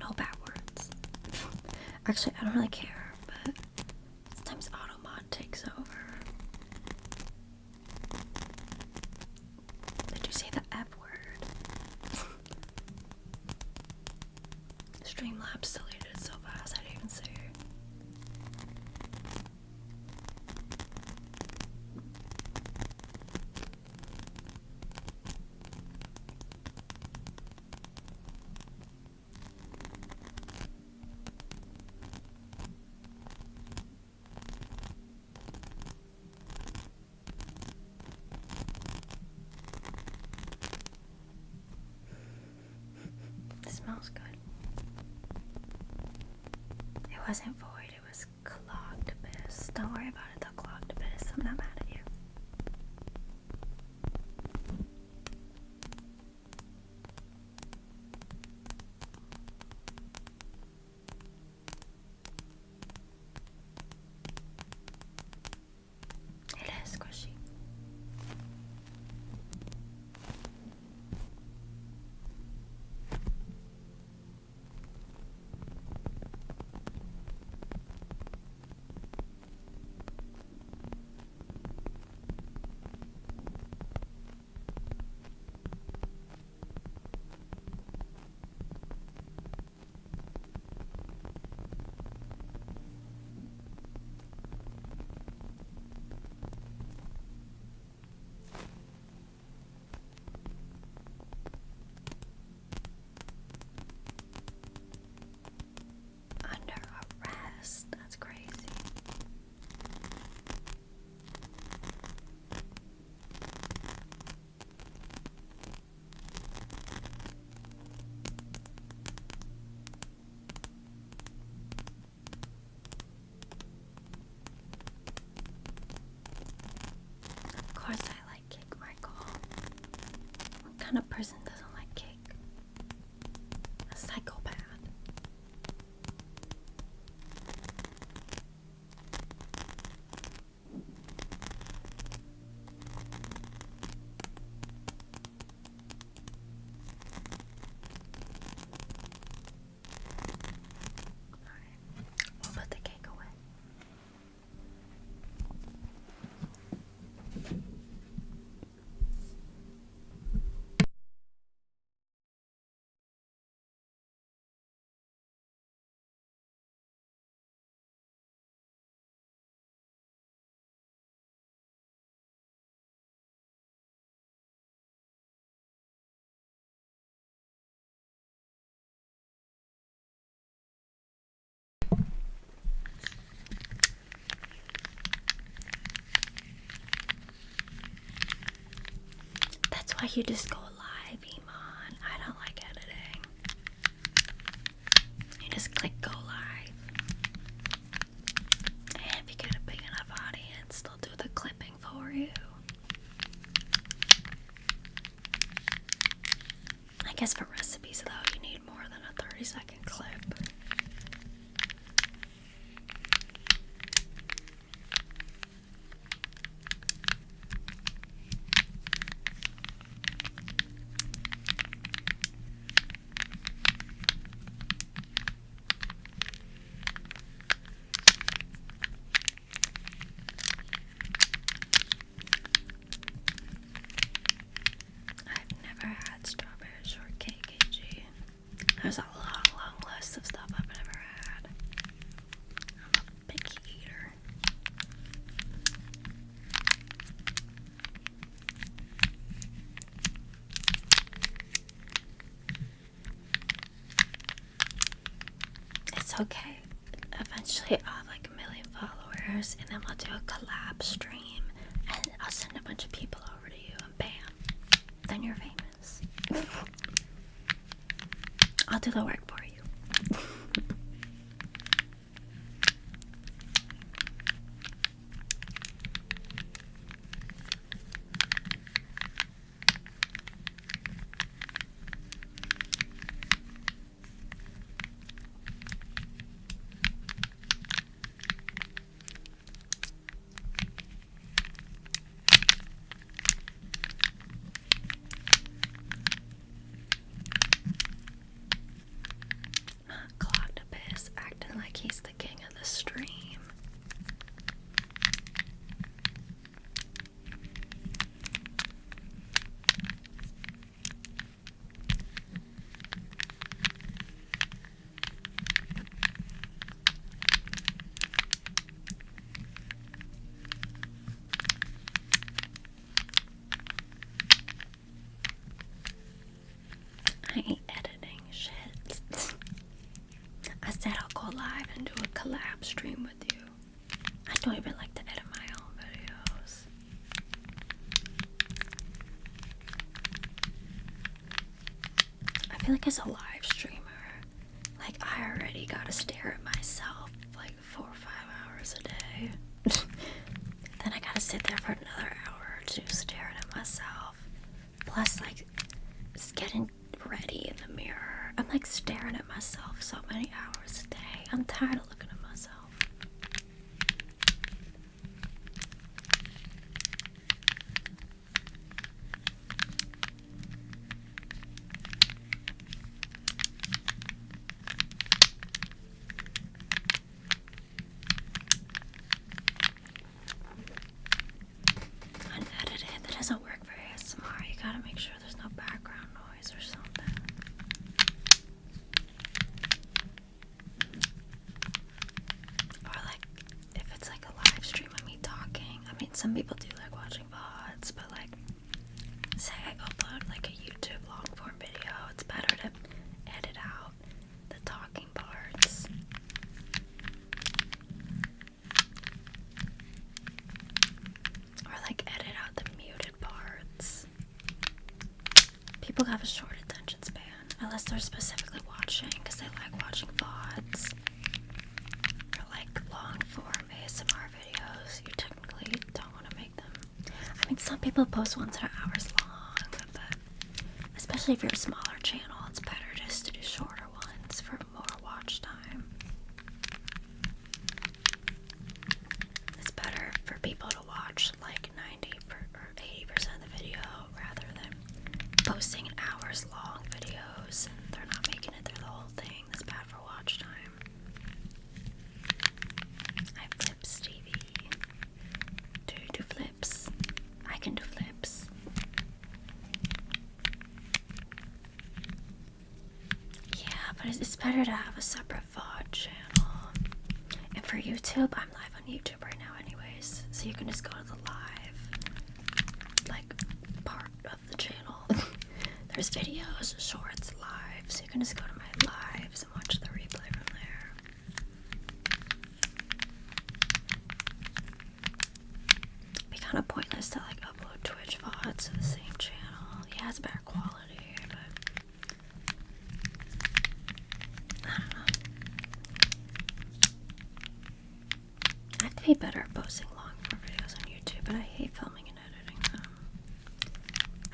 No bad words. Actually, I don't really care, but sometimes Automod takes over. Did you say the F word? Streamlabs deleted it so fast I didn't even see it. It smells good. It wasn't void, it was clogged abyss. Don't worry about it though, clogged abyss. I'm not mad at you. It is squishy. Under arrest. That's crazy. Of course I like cake, Michael. What kind of person doesn't like cake? A psychopath. We'll put the cake away. That's why you just go live, Iman. I don't like editing. You just click go live. And if you get a big enough audience, they'll do the clipping for you. I guess for recipes though, you need more than a 30-second clip. I've never had strawberry shortcake, AG. There's a long list of stuff I've never had. I'm a picky eater. okay. Eventually I'll have like 1 million followers, and then we'll do a collab stream, and I'll send a bunch of people over to you, and bam, then you're famous. I'll do the work for you. Cloctopus acting like he's the king of the stream. I ain't editing shit. I said I'll go live and do a collab stream with you. I don't even like to edit my own videos. I feel like as a live streamer, like I already gotta stare at myself like 4 or 5 hours a day. Then I gotta sit there for another hour or two staring at myself. Plus, like, it's getting ready in the mirror. I'm like staring at myself so many hours a day. I'm tired of looking at myself. Unedited, that doesn't work for ASMR. You gotta make sure there's no background noise or something. Or like, if it's like a live stream of me talking. I mean, some people do like watching VODs, but like, say I upload like a YouTube long form video, it's better to edit out the talking parts. Or like edit out the muted parts. People have a short attention span, unless they're specifically watching because they like watching VODs. Or like long form ASMR videos, you technically don't want to make them. I mean, some people post ones that are hours long, but especially if you're a smaller channel, it's better just to do shorter ones for more watch time. It's better for people to watch like 80% of the video rather than posting hours long videos and they're not making it through the whole thing. That's bad for watch time. I have flips, Stevie. Do you do flips? I can do flips. Yeah, but it's better to have a separate VOD channel. And for YouTube, I'm live on YouTube right now anyways, so you can just go to the live, like, part of the channel. There's videos, shorts, live, so you can just go to my lives and watch the replay from there. It'd be kind of pointless to like upload Twitch VODs to the same channel. Yeah, it's better quality, but I don't know. I have to be better at posting long form videos on YouTube, but I hate filming and editing them.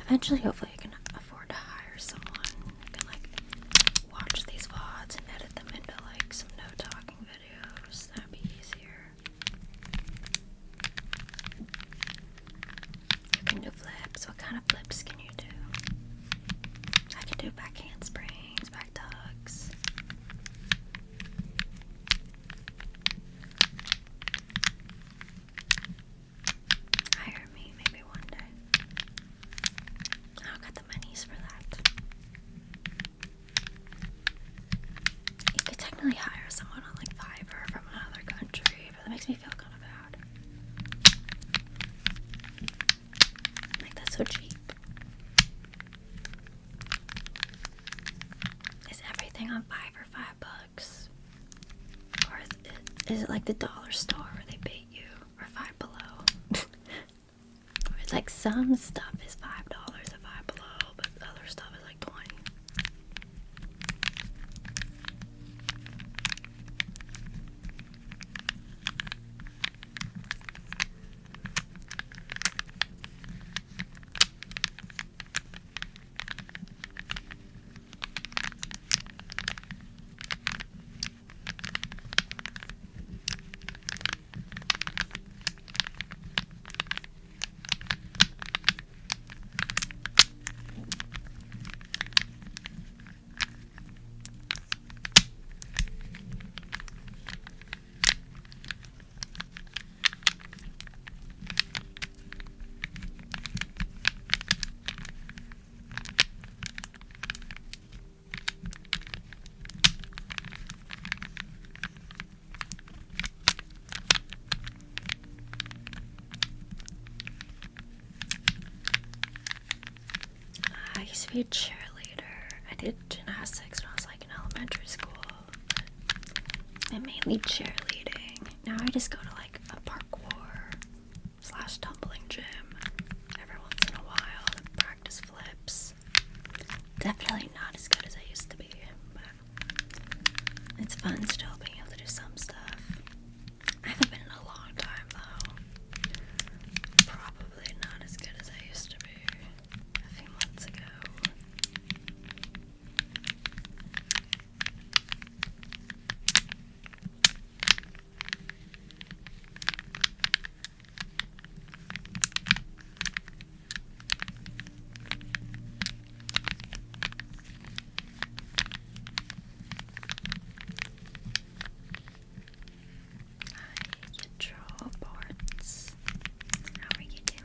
Eventually, hopefully, I can afford to hire someone who can like watch these VODs and edit them into like some no talking videos. That'd be easier. You can do flips. What kind of flips can you do? I can do back handsprings, back tugs. Hire me maybe one day. I got the monies for that. You could technically hire someone on like Fiverr from another country, but that makes me feel kind of bad. Like, that's so cheap. Is everything on Fiverr $5? Is it like the dollar store where they bait you, or Five Below? It's like some stuff is $5 at Five Below, but other stuff is like 20. I used to be a cheerleader. I did gymnastics when I was like in elementary school. But mainly cheerleading. Now I just go to like a parkour / tumbling gym every once in a while to practice flips. Definitely not as good as I used to be, but it's fun still being able to do some stuff. I haven't been in a long time though. Probably not as good as I used to be a few months ago. Control boards. How are you doing?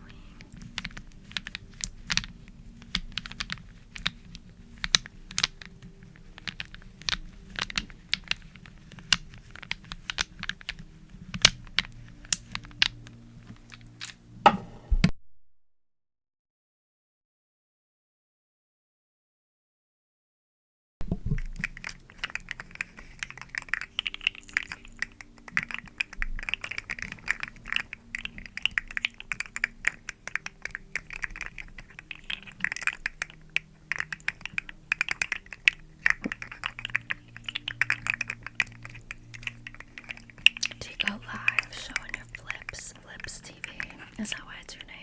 Do you go live showing your flips? Flips TV is how it's your name.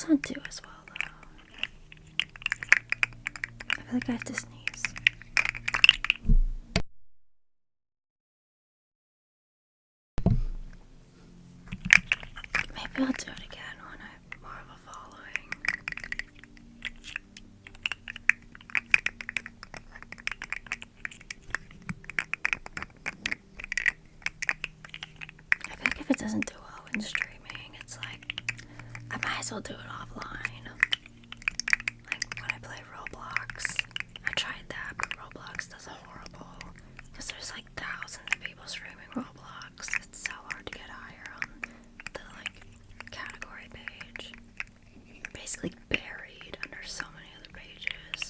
not do as well, though. I feel like I have to sneeze. Maybe I'll do it again when I have more of a following. I feel like if it doesn't do well in streaming, it's like, I might as well do it offline. Like when I play Roblox, I tried that, but Roblox does horrible. Because there's like thousands of people streaming Roblox. It's so hard to get higher on the like category page. You're basically buried under so many other pages.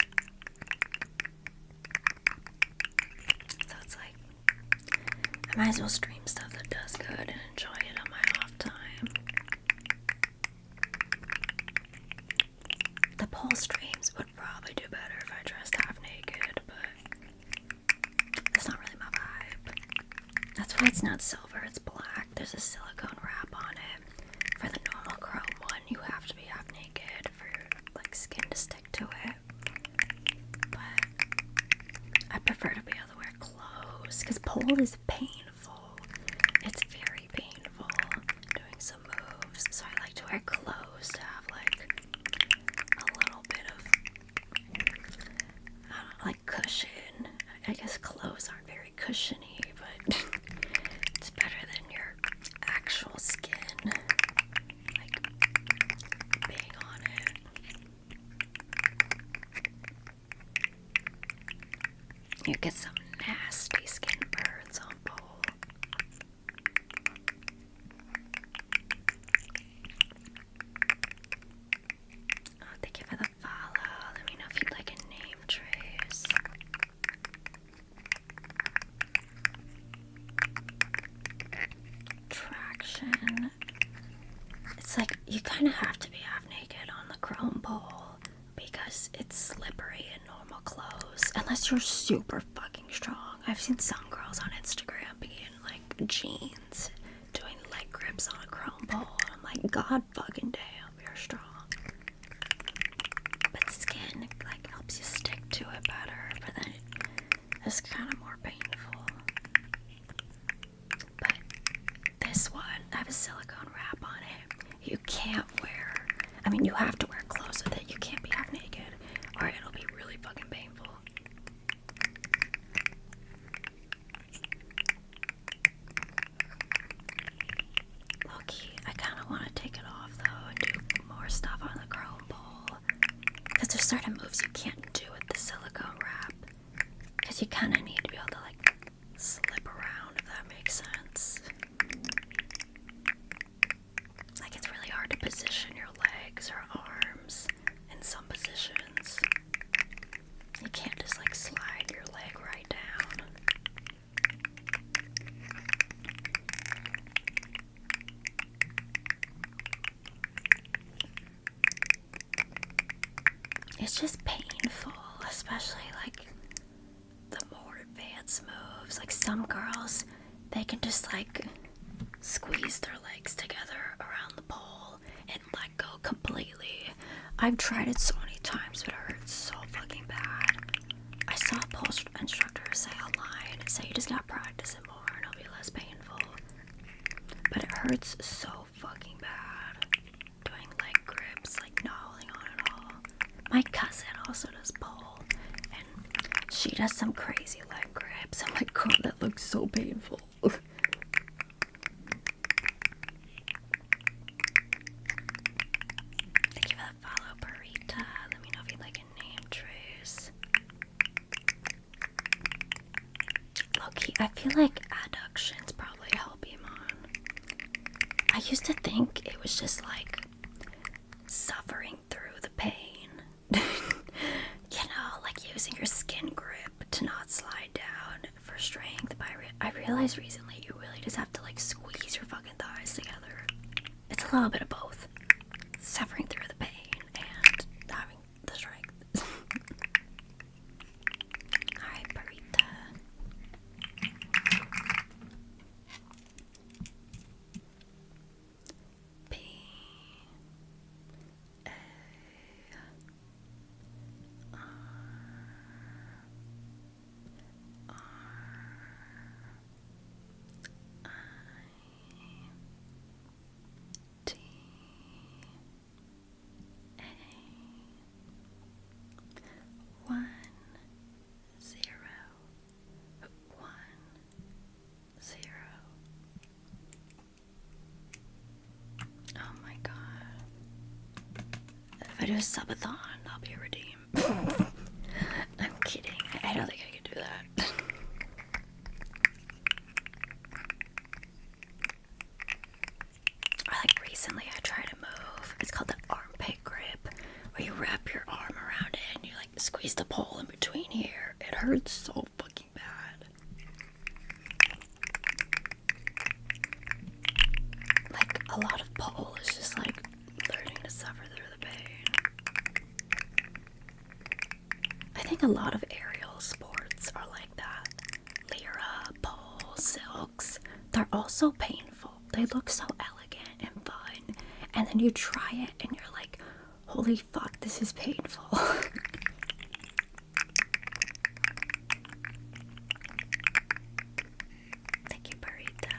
So it's like, I might as well stream stuff that does good and enjoy it on my off time. The poll streams would probably do better if I dressed half naked, but that's not really my vibe. That's why it's not silver, it's black. There's a silicone wrap on it. For the normal chrome one, you have to be half naked for your like skin to stick to it. But I prefer to be able to wear clothes because pole is painful. It's very painful doing some moves, so I like to wear clothes to have like a little bit of like cushion. I guess clothes aren't very cushiony, but it's better than your actual skin like being on it. You get some nasty skin burns on pole. Oh, thank you for the follow. Let me know if you'd like a name trace. Traction. It's like you kind of have to be half naked on the chrome pole because it's slippery in normal clothes unless you're super fucking strong. I've seen some girls on Instagram be in like jeans doing leg grips on a chrome pole. I'm like, God fucking damn, you're strong. But skin like helps you stick to it better, but then it's kind of more painful. But this one, I have a silicone wrap on it. You can't wear, I mean, you have to wear clothes with it. You can't be half naked or it'll be really fucking painful. Low-key, I kind of want to take it off though and do more stuff on the chrome pole. Because there's certain moves you can't do with the silicone wrap. Because you kind of need to be able to like slip around, if that makes sense. Like it's really hard to position your legs or arms in some positions. You can't just like slide your leg right down. It's just painful, especially like the more advanced moves. Like some girls, they can just like squeeze their legs together around the pole and let go completely. I've tried it so many times, but it hurts so fucking bad. I saw a pole instructor say online, say you just gotta practice it more and it'll be less painful. But it hurts so fucking bad. Doing leg grips, like gnawing on it all. My cousin also does pole, and she does some crazy leg grips. I'm like, God, that looks so painful. Thank you for the follow, Burrita. Let me know if you'd like a name trace. Low-key, I feel like adductions probably help Iman. I used to think it was just like suffering through the pain. You know, like using your skin grip to not slide down for strength. But I realized recently you really just have to like squeeze your fucking thighs together. It's a little bit of both. Suffering through the pain and having the strength. Alright, Burrita. P L do a subathon, I'll be redeemed. I'm kidding. I don't think I can do that. Or like recently I tried a move. It's called the armpit grip, where you wrap your arm around it and you like squeeze the pole in between here. It hurts so fucking bad. Like a lot of pole is just like learning to suffer through the pain. I think a lot of aerial sports are like that. Lyra, pole, silks. They're also painful. They look so elegant and fun. And then you try it and you're like, holy fuck, this is painful. Thank you, Burrita.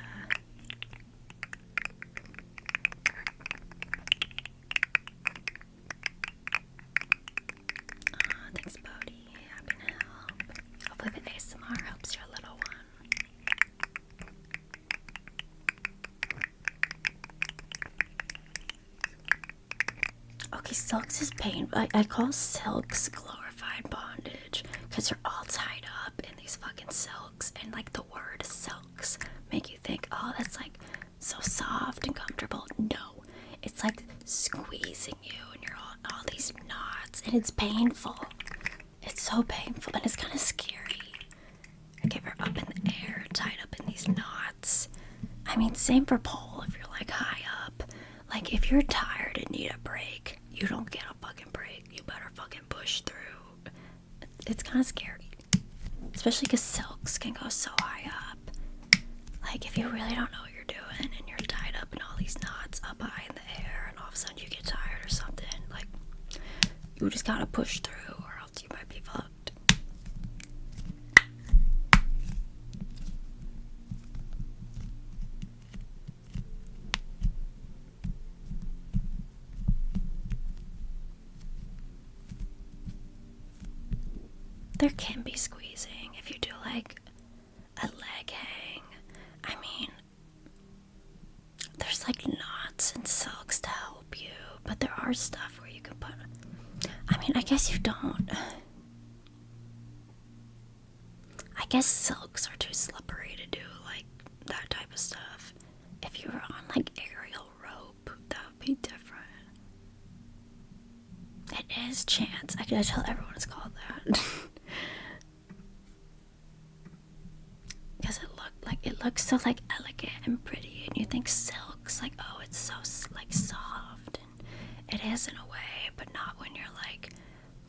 Thanks, Bodhi. Happy to help. Hopefully the ASMR helps your little one. Okay, silks is pain. I call silks glorified bondage because they're all tied up in these fucking silks, and like the word silks make you think, oh, that's like so soft and comfortable. No, it's like squeezing you, and you're all these knots, and it's painful. It's so painful, and it's kind of scary. Like if you're up in the air, tied up in these knots. I mean, same for pole if you're like high up. Like if you're tired and need a break, you don't get a fucking break. You better fucking push through. It's kind of scary, especially because silks can go so high up. Like if you really don't know what you're doing and you're tied up in all these knots up high in the air, and all of a sudden you get tired or something, like you just gotta push through, or else you might be fucked. There can be squeezing if you do like a leg hang. I mean, there's like knots and silks to help you, but there are stuff where you can put. I mean, I guess you don't. I guess silks are too slippery to do like that type of stuff. If you were on like aerial rope, that would be different. It is chance. I gotta tell everyone it's called that. Because it looks so like elegant and pretty, and you think silks, like, oh, it's so like soft, and it is in a way, but not when you're like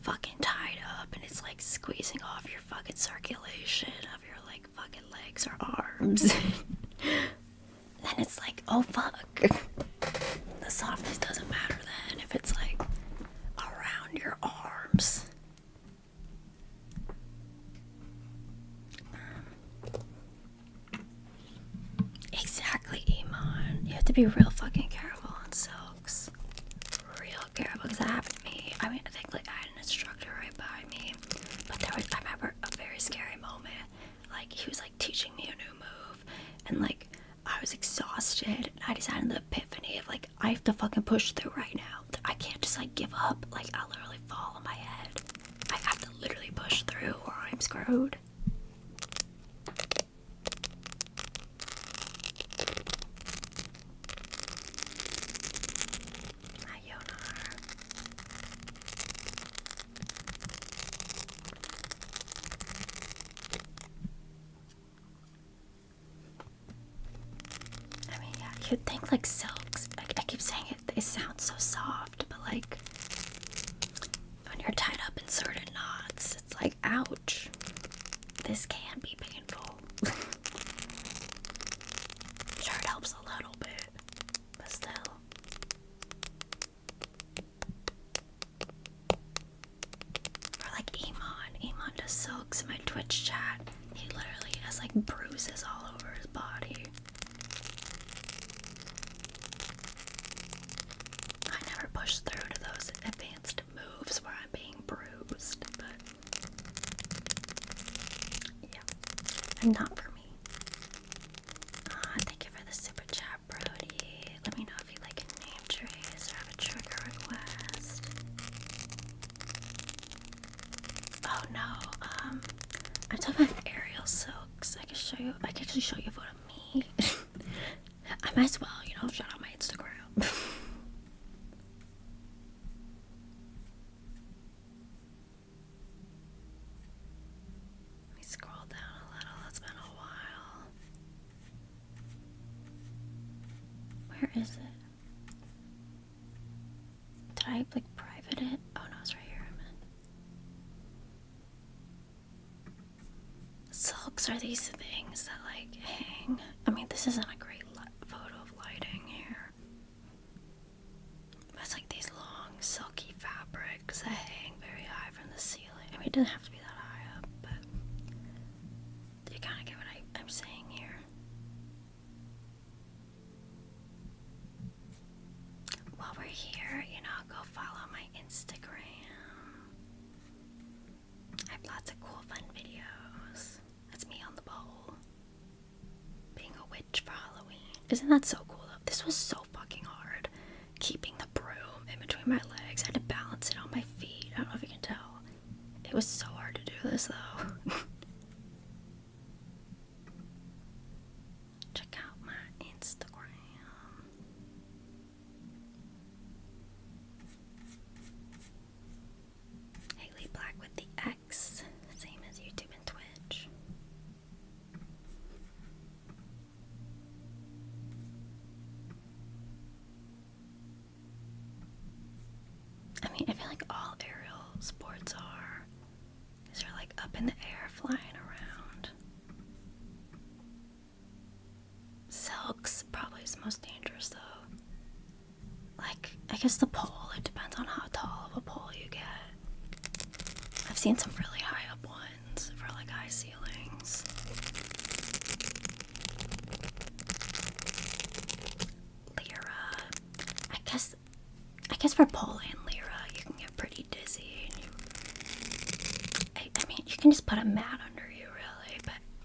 fucking tied up and it's like squeezing off your fucking circulation of your like fucking legs or arms. Then it's like, oh fuck. The softness doesn't matter then if it's like around your arms. Exactly, Iman. You have to be real fucking careful on silks. Real careful, because that happened to me. I mean, I think like I had an instructor right by me, but I remember a very scary moment. Like he was like teaching me a new move, and like I was exhausted, and I just had an epiphany of like, I have to fucking push through right now. I can't just like give up. Like I'll literally fall on my head. I have to literally push through or I'm screwed. You'd think like silks, I keep saying it, they sound so soft, but like when you're tied up in certain knots, it's like, ouch, this can be painful. Sure, it helps a little bit, but still. Or like Iman does silks in my Twitch chat. He literally has like bruises all over his body. Push through to those advanced moves where I'm being bruised, but yeah, and not for me. Thank you for the super chat, Brody. Let me know if you like a name trace or have a trigger request. I'm talking about aerial silks. I can show you. I can actually show you a photo of me. I might as well, shout out my Instagram. Let me scroll down a little. It's been a while. Where is it? Did I private it? Oh no, it's right here. Silks are these things that hang. I mean, this isn't a great photo of lighting here. But it's these long, silky fabrics that hang very high from the ceiling. I mean, it doesn't have to be that high up, but you kind of get what I'm saying here. While we're here, go follow my Instagram. I have lots of cool, fun videos. That's me on the bowl. Being a witch for Halloween. Isn't that so cool though? This was so fucking hard. Keeping the broom in between my legs. I had to balance it on my feet. I don't know if you can tell. It was so hard to do this though. Check out my Instagram. Haley Black with the X. Same as YouTube and Twitch. I mean, I feel like all aerial sports are. These are up in the air, flying around. Silks probably is the most dangerous though. I guess the pole, it depends on how tall of a pole you get. I've seen some really high up ones for high ceilings. Lyra. I guess for pole and Lyra, you can get pretty dizzy, and I mean, you can just put a mat under you, really.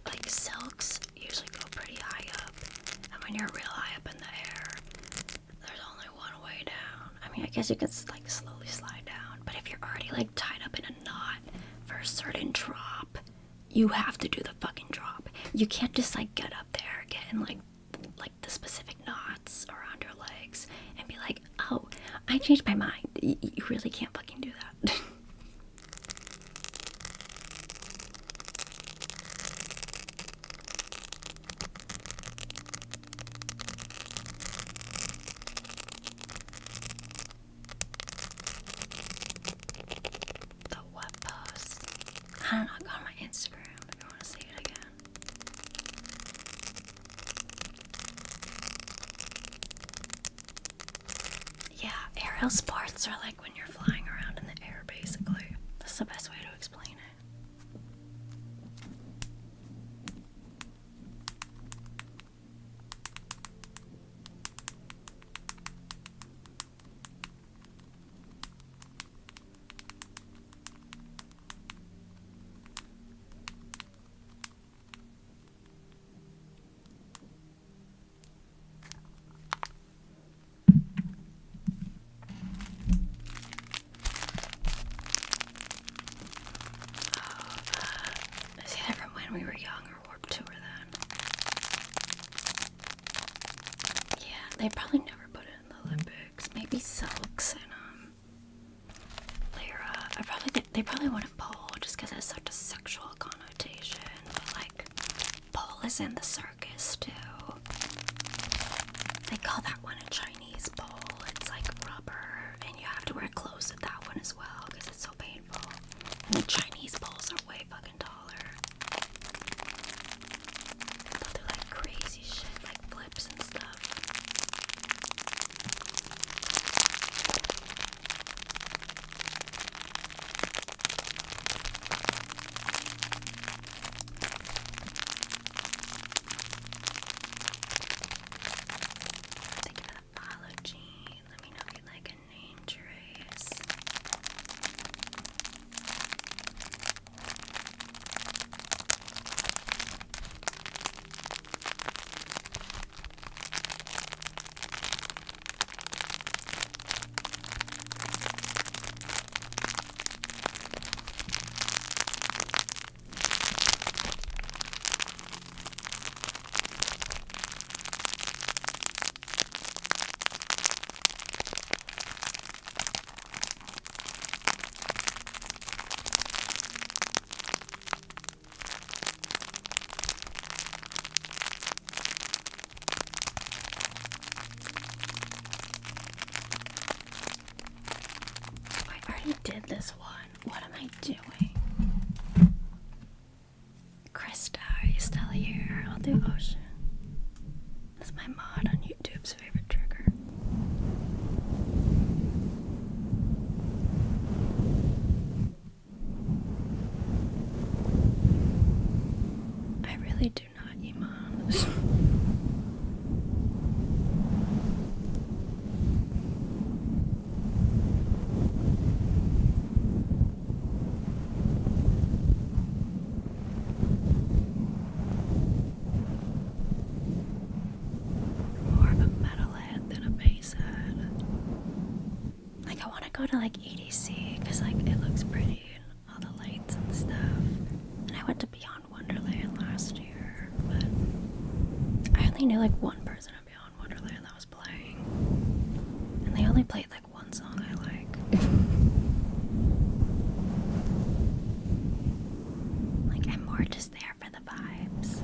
But silks usually go pretty high up, and when you're real high up in the air, there's only one way down. I mean, I guess you can slowly slide down, but if you're already tied up in a knot for a certain drop, you have to do the fucking drop. You can't just get up there, get in the specific knots around your legs, and be like, oh, I changed my mind. You really can't fucking do that. The what post? I don't know. Go on my Instagram if you want to see it again. Yeah, aerial sports are when you're flying around in the air, basically. That's the best way to explain it. We were young or Warped Tour then. Yeah, they probably never put it in the Olympics. Maybe silks and Lyra. They probably wouldn't pole just because it has such a sexual connotation. But pole is in the circus too. They call that one a Chinese pole. It's rubber, and you have to wear clothes with that one as well because it's so painful. And the Chinese poles are way fucking taller. They're crazy shit, flips and stuff. Think of that follow Gene. Let me know if you'd like a name trace. already did this one. What am I doing? Krista, are you still here? I'll do ocean. That's my mod on YouTube's favorite trigger. I really do not emote. More of a metalhead than a basshead. Like, I want to go to like EDC because like it looks pretty and all the lights and stuff. And I went to Beyond Wonderland last year, but I only knew like one person at Beyond Wonderland that was playing, and they only played like one song I like. Like, I'm more just there for the vibes.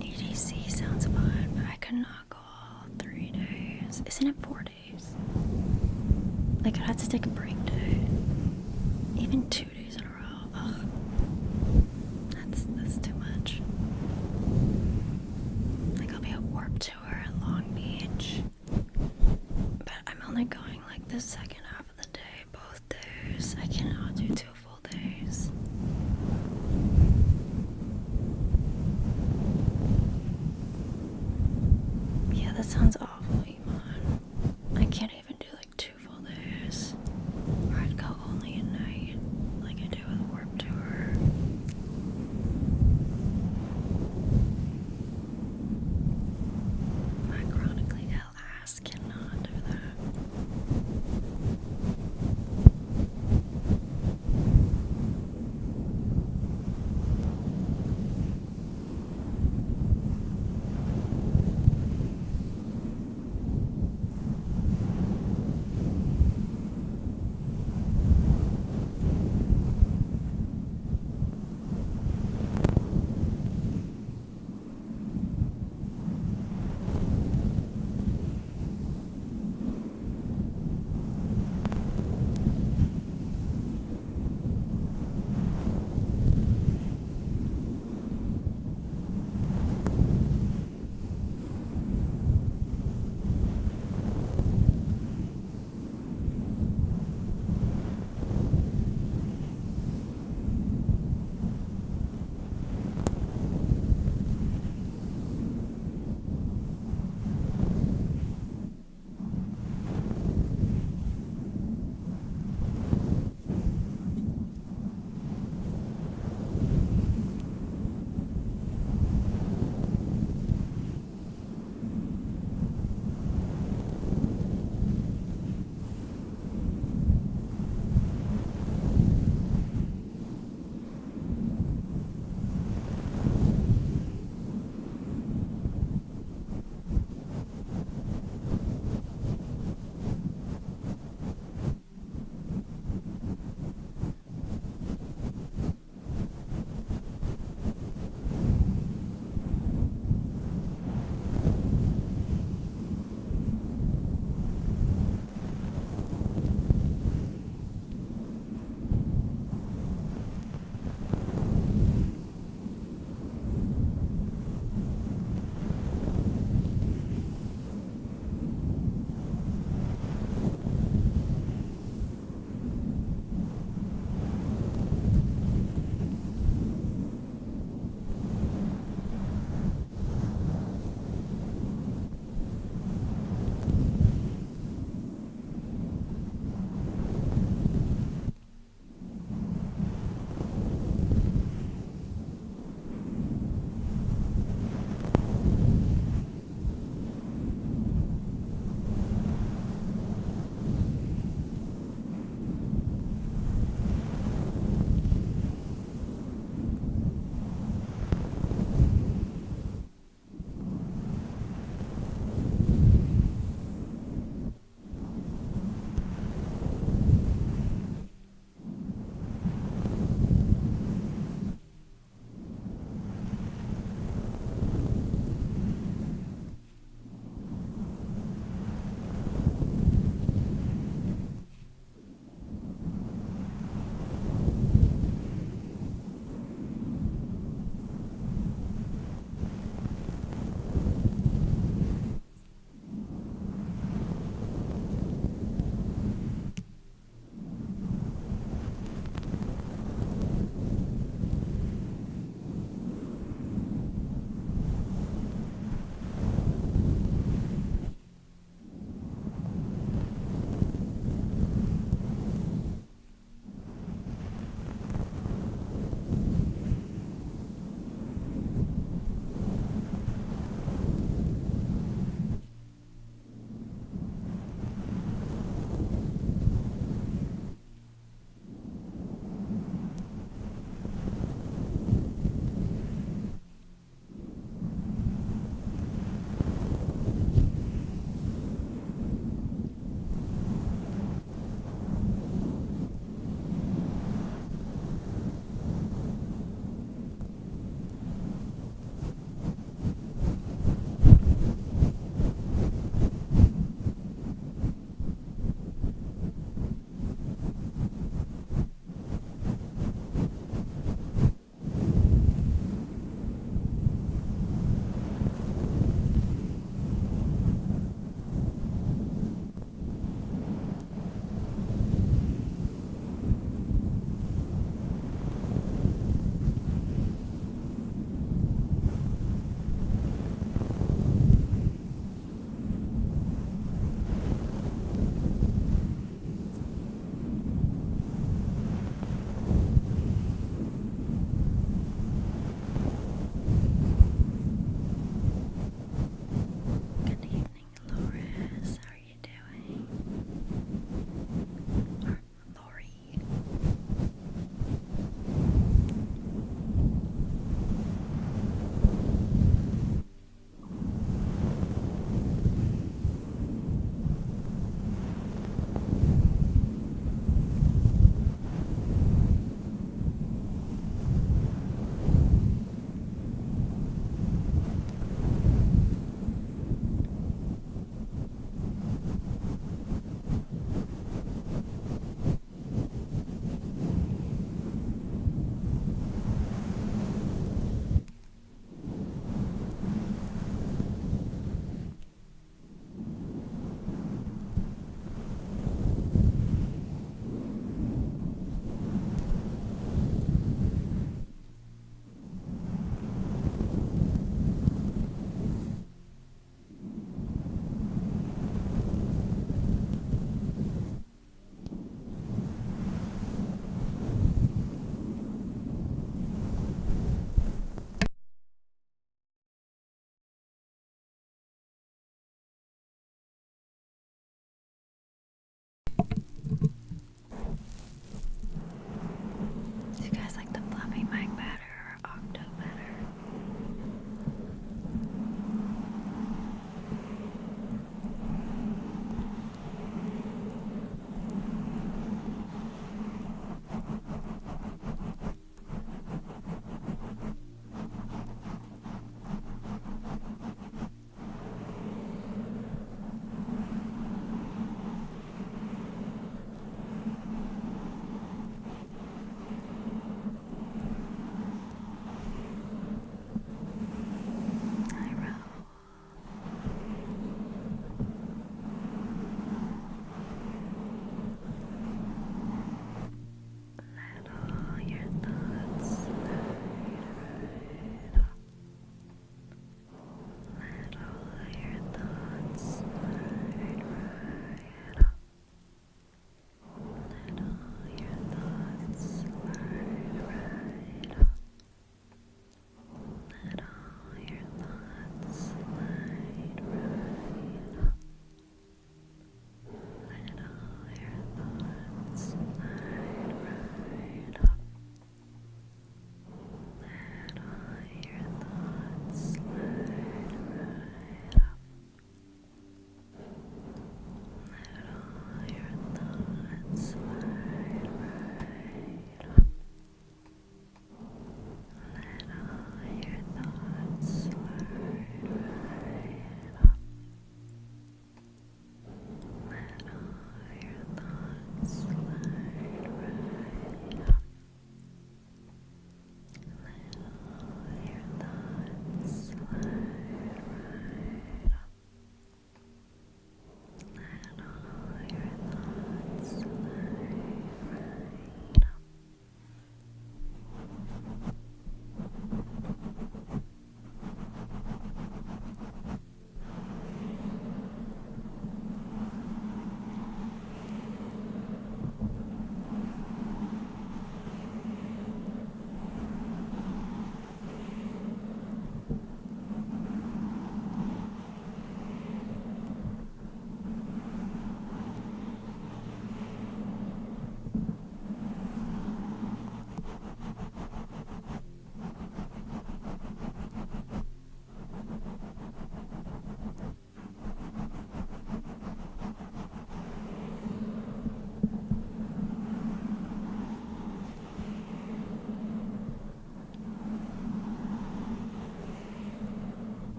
EDC sounds fun, but I could not go all 3 days. Isn't it 4 days? Like, I'd have to take a break day. Even 2 days in a row. Ugh. That's too much. Like, I'll be at Warped Tour in Long Beach, but I'm only going like the second half of the day, both days. I cannot do 2 full days. Yeah, that sounds awful, Iman. I can't even do like 2 full days. Or I'd go only at night. Like,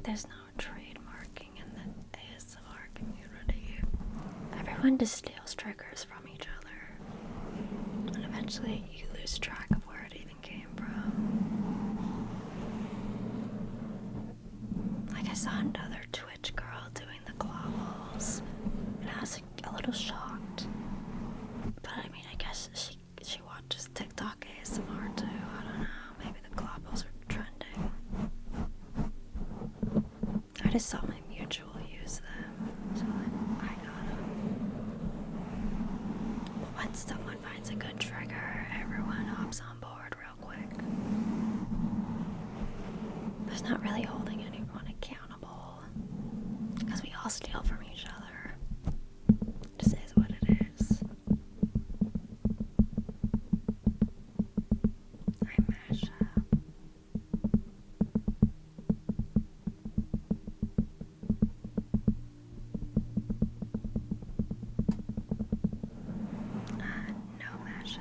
there's no trademarking in the ASMR community. Everyone just steals triggers from each other. And eventually you lose track of where it even came from. Like I saw another Twitch girl doing the globals, and I was like a little shocked. But I mean, I guess she watches TikTok ASMR too. I don't know. Maybe the globals are trending. I just saw my mutual use them, so I got them. But once someone finds a good trigger, everyone hops on board real quick. There's not really holding anyone accountable, because we all steal from each other. It just is what it is. I mash up. No mashup.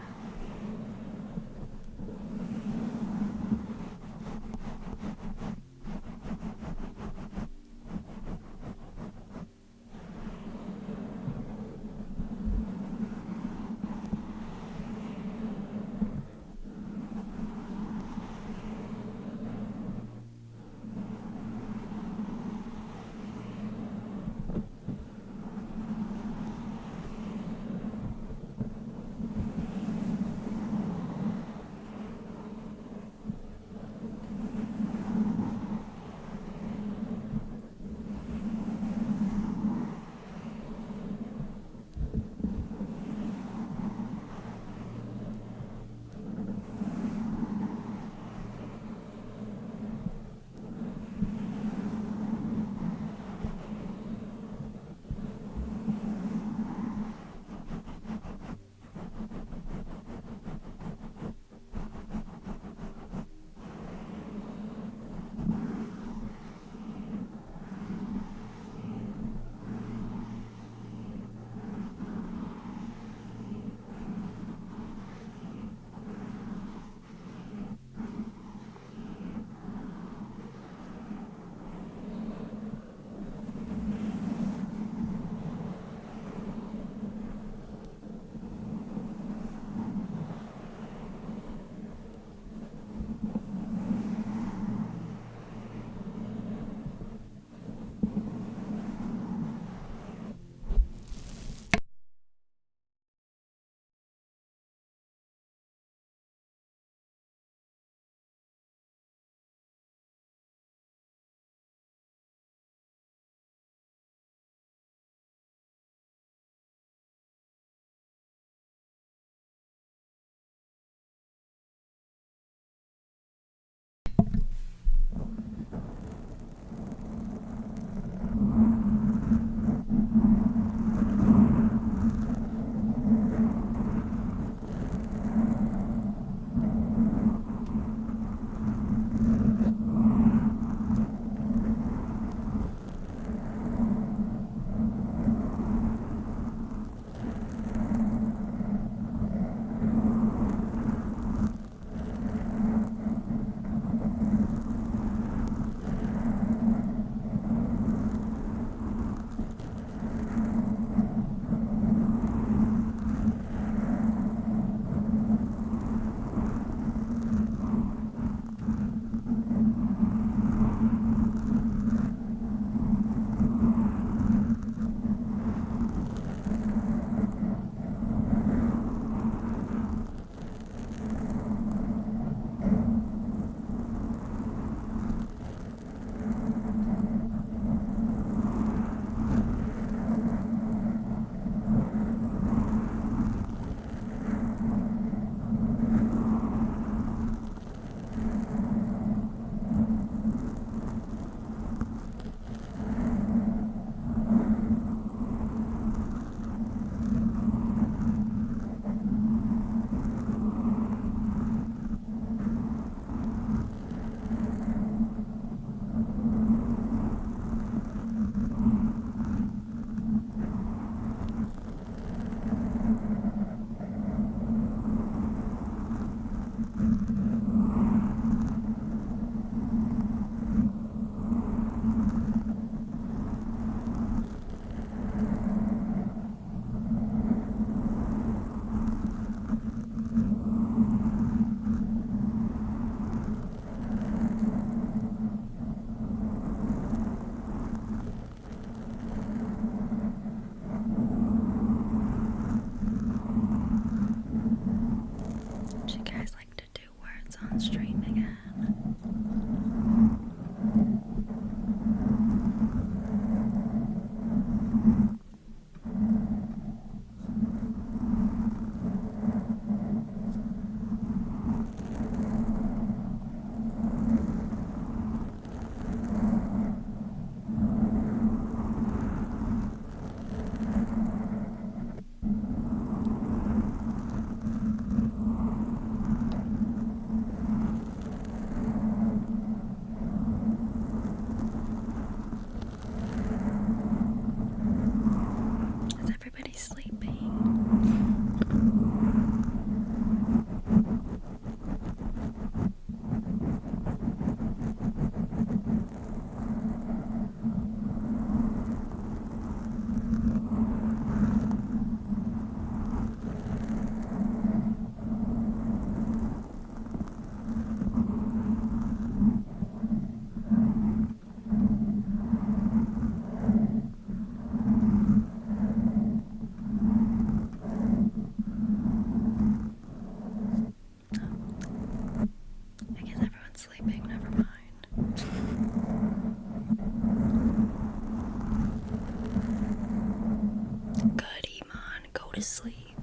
to sleep.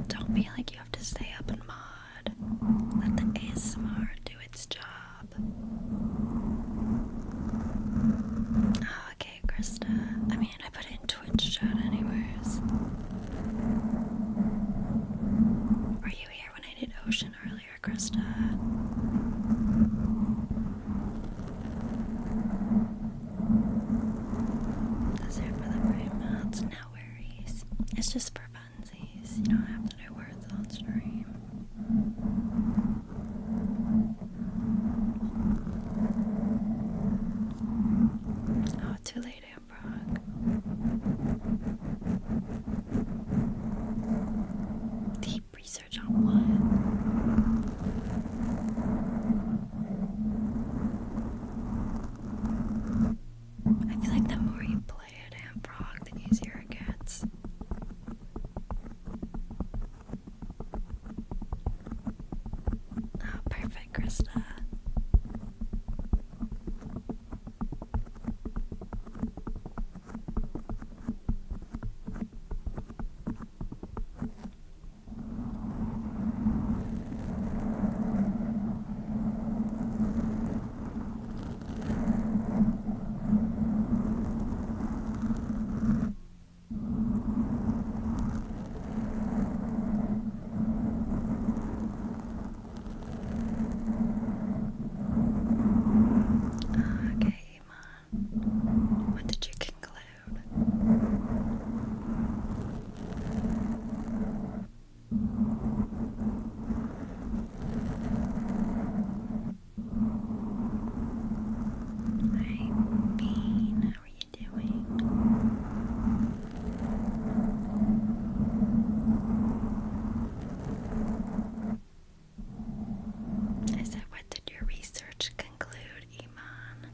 Don't be like you have to stay up and mod. Let the ASMR do its job. Oh, okay, Krista. I mean, I put it in Twitch chat anyways. Were you here when I did Ocean earlier, Krista? That's it for the brain mods. No worries. It's just for funsies. You don't have to do words on stream. Oh, too late, Ambrog. Deep research on what? I feel like the more you play it, Ambrog, the easier it gets. Oh, perfect, Krista. Okay, Iman. What did you conclude? Hi, Bean. How are you doing? I said, what did your research conclude, Iman?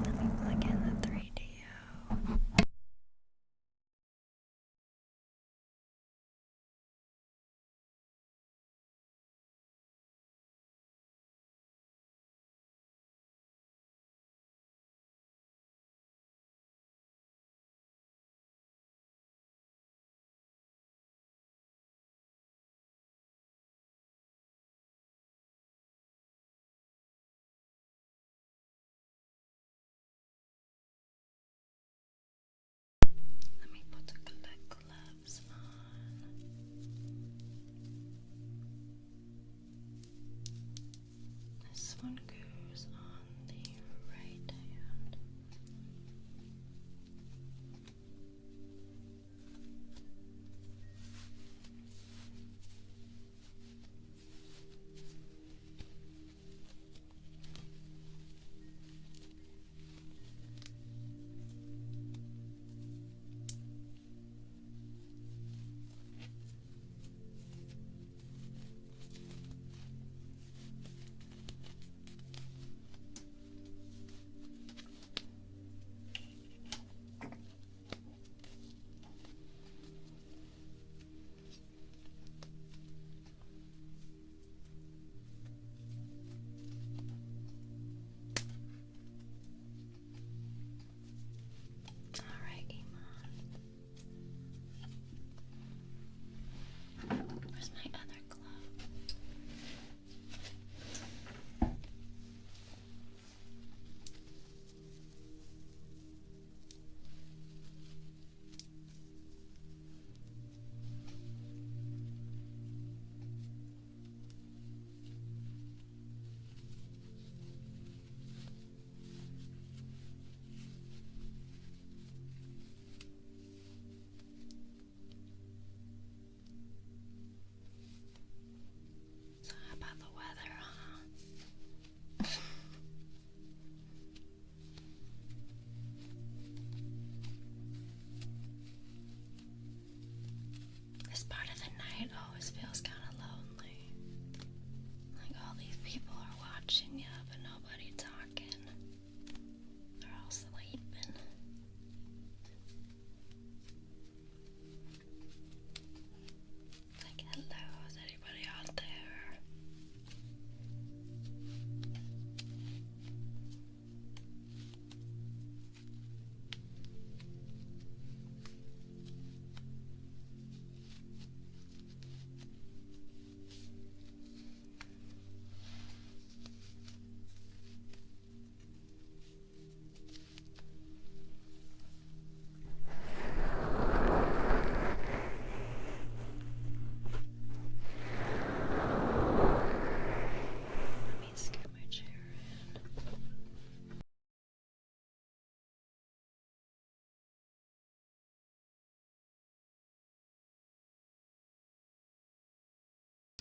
Let me plug in the 3DO. Let me put the gloves on. This one goes on the right hand.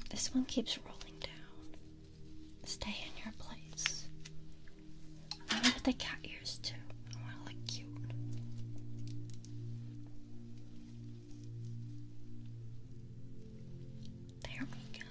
This one keeps rolling down. Stay in your place. I want to put the cat ears too. I want to look cute. There we go.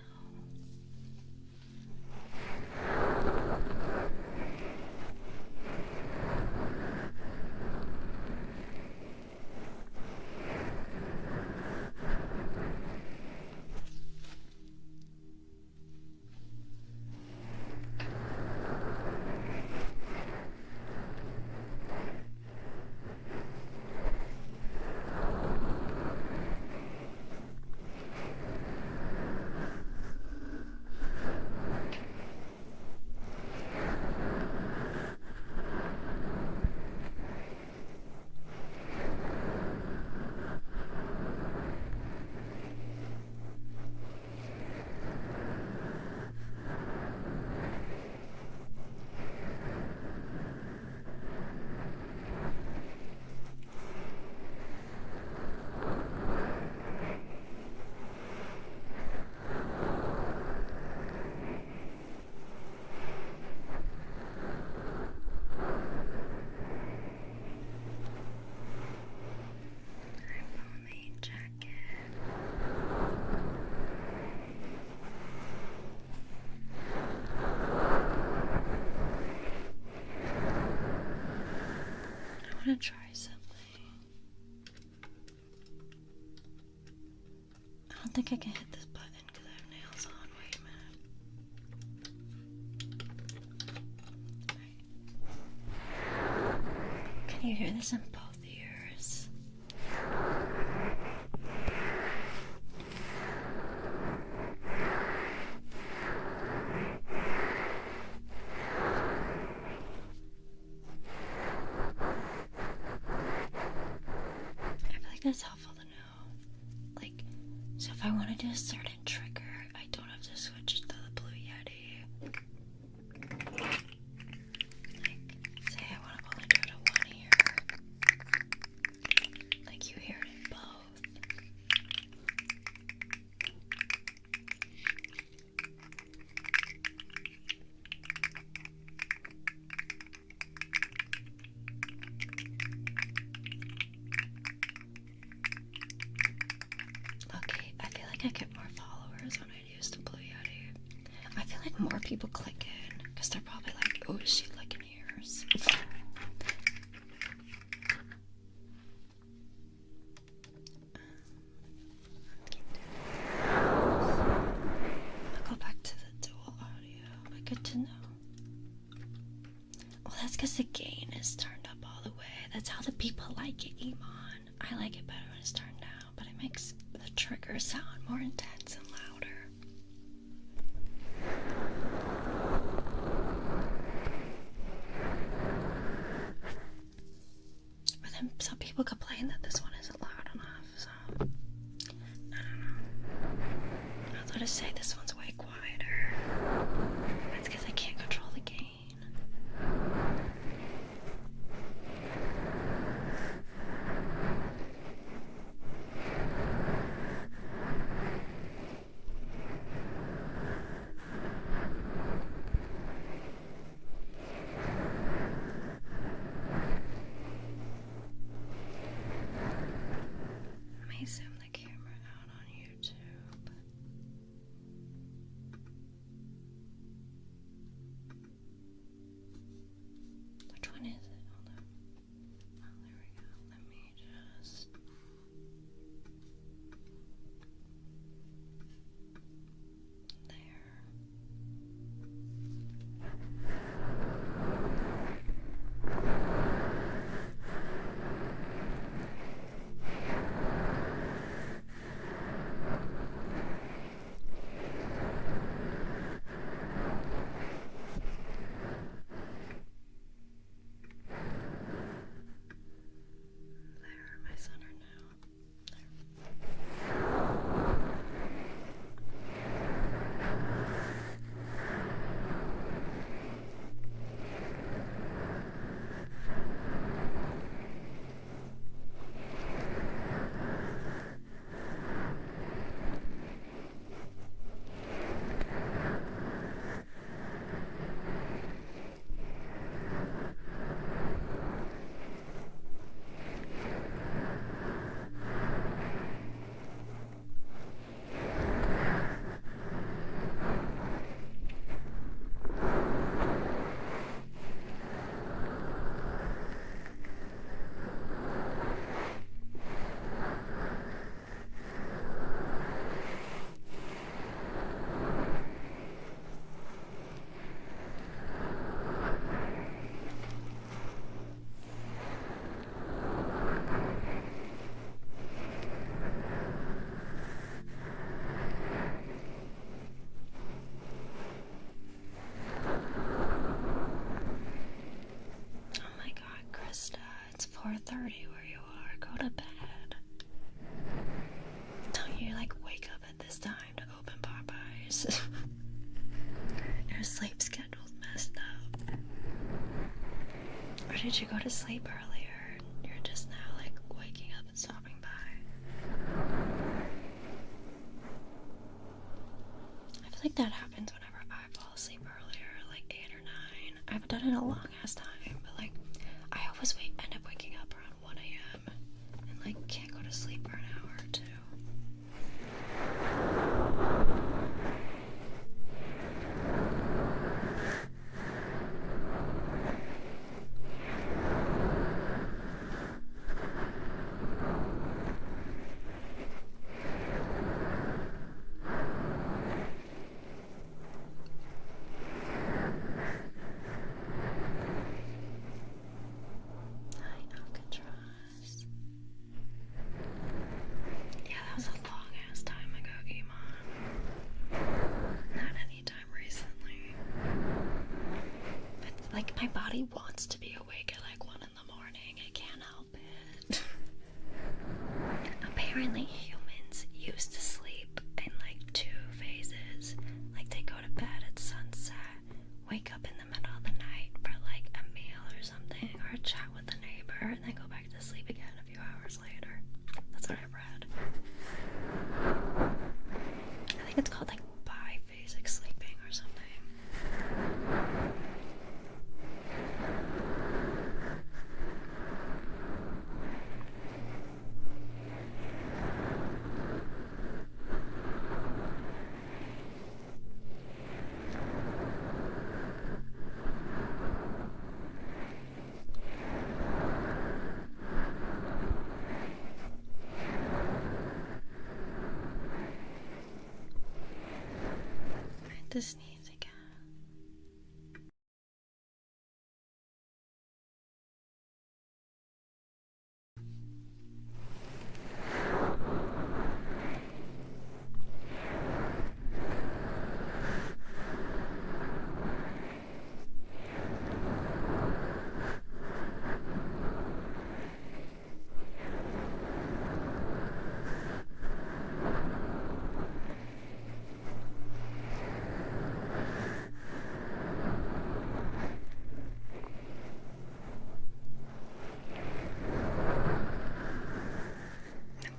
I'm gonna try something. I don't think I can hit this button because I have nails on. Wait a minute. Right. Can you hear this in both ears? That's helpful to know. Like, so if I want to do a certain trigger, I don't have to switch to the Blue Yeti. Like, say I want to only do it in one ear. Like, you hear it in both. I get more followers when I use the Blue Yeti. I feel like more people click in because they're probably like, oh, is she licking ears? I'll go back to the dual audio, but good to know. Well, that's because the gain is turned up all the way. That's how the people like it, Iman. I like it better when it's turned down, but it makes the trigger sound more intense and louder. But then some people complain that this one isn't loud enough, so I don't know. I'll let us say this one's way quieter. That's because I can't control the gain. Zoom the camera out on YouTube. Which one is it? Hold on. Oh, there we go. Let me just. There. hours. Your sleep schedule's messed up. Or did you go to sleep earlier? You're just now like waking up and stopping by. I feel like that happens whenever I fall asleep earlier, like 8 or 9. I haven't done it in a long ass time, but like I always end up waking up around 1 a.m. and like can't go to sleep for an hour or two. Alcatraz. Yeah, that was a long ass time ago, Iman. Not any time recently. But like my body wants to be awake at like 1 in the morning. I can't help it. Apparently humans used to sleep in like 2 phases. Like they go to bed at sunset, wake up in the middle of the night for like a meal or something, or a chat with a neighbor, and then go back to sleep again a few hours later. That's what I've read. I think it's called like biphasic sleeping or something. To sneeze again.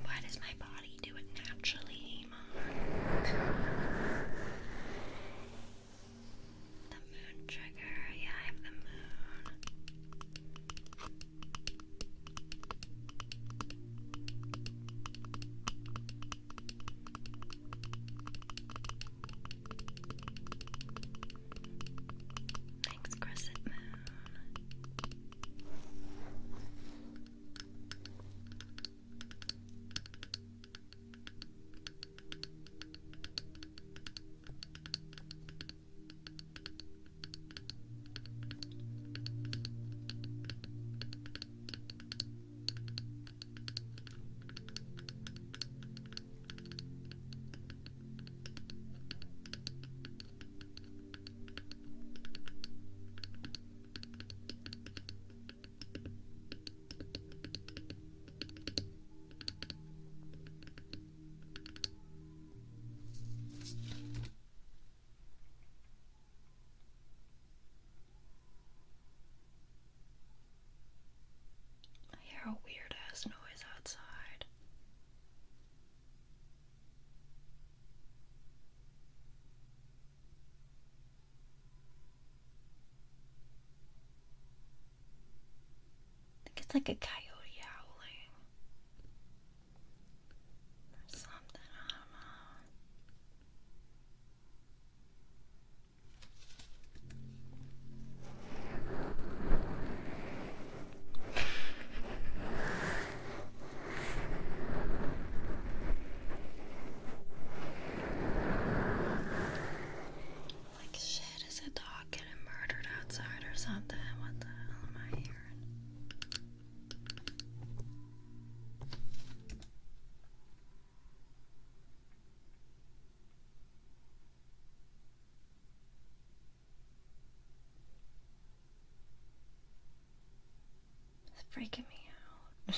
Why does my body do it naturally, Mom? The moon trigger. Yeah, I have the moon. Thanks, Crescent Moon. I hear a weird ass noise outside. I think it's like a coyote howling. Or something, I don't know. Like shit, is a dog getting murdered outside or something? What the hell am I hearing? It's freaking me out.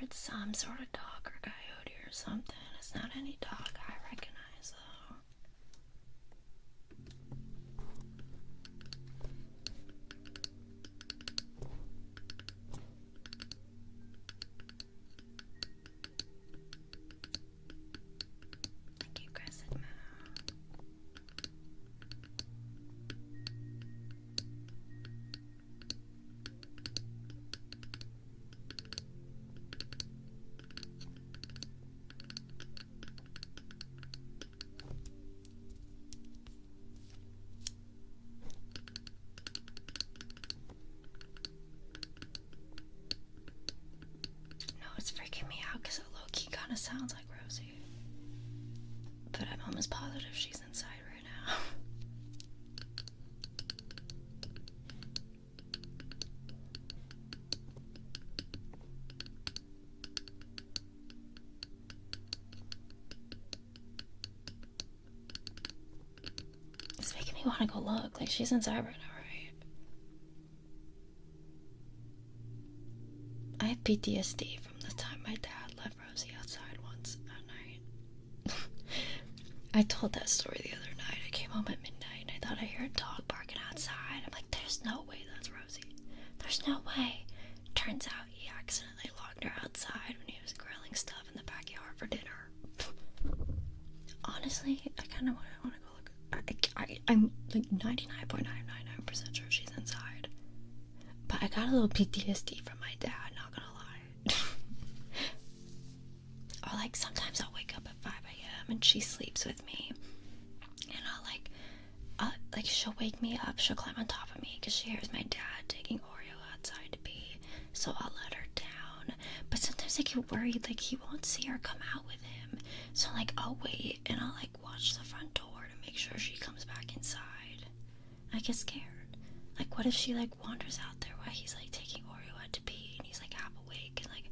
it's some sort of dog or coyote or something. It's not any dog I recognize, though. Thank you, Crescent Moon. No, it's freaking me out because it low-key kind of sounds like Rosie. But I'm almost positive she's inside right now. It's making me want to go look. Like, she's inside right now, right? I have PTSD from the time my dad left Rosie outside once at night. I told that story the other night. I came home at midnight and I thought I heard a dog barking outside. I'm like, there's no way that's Rosie. There's no way. Turns out he accidentally locked her outside when he was grilling stuff in the backyard for dinner. Honestly, I kind of want to go look. I'm like 99.999% sure she's inside. But I got a little PTSD from my dad, not gonna lie. Or like sometimes I'll wake up at 5 a.m. and she sleeps with me. And like she'll wake me up, she'll climb on top of me because she hears my dad taking Oreo outside to pee. So I'll let her down. But sometimes I get worried like he won't see her come out with him. So like I'll wait and I'll like watch the front door to make sure she comes back inside. I get scared. Like what if she like wanders out there while he's like taking Oreo out to pee and he's like half awake and like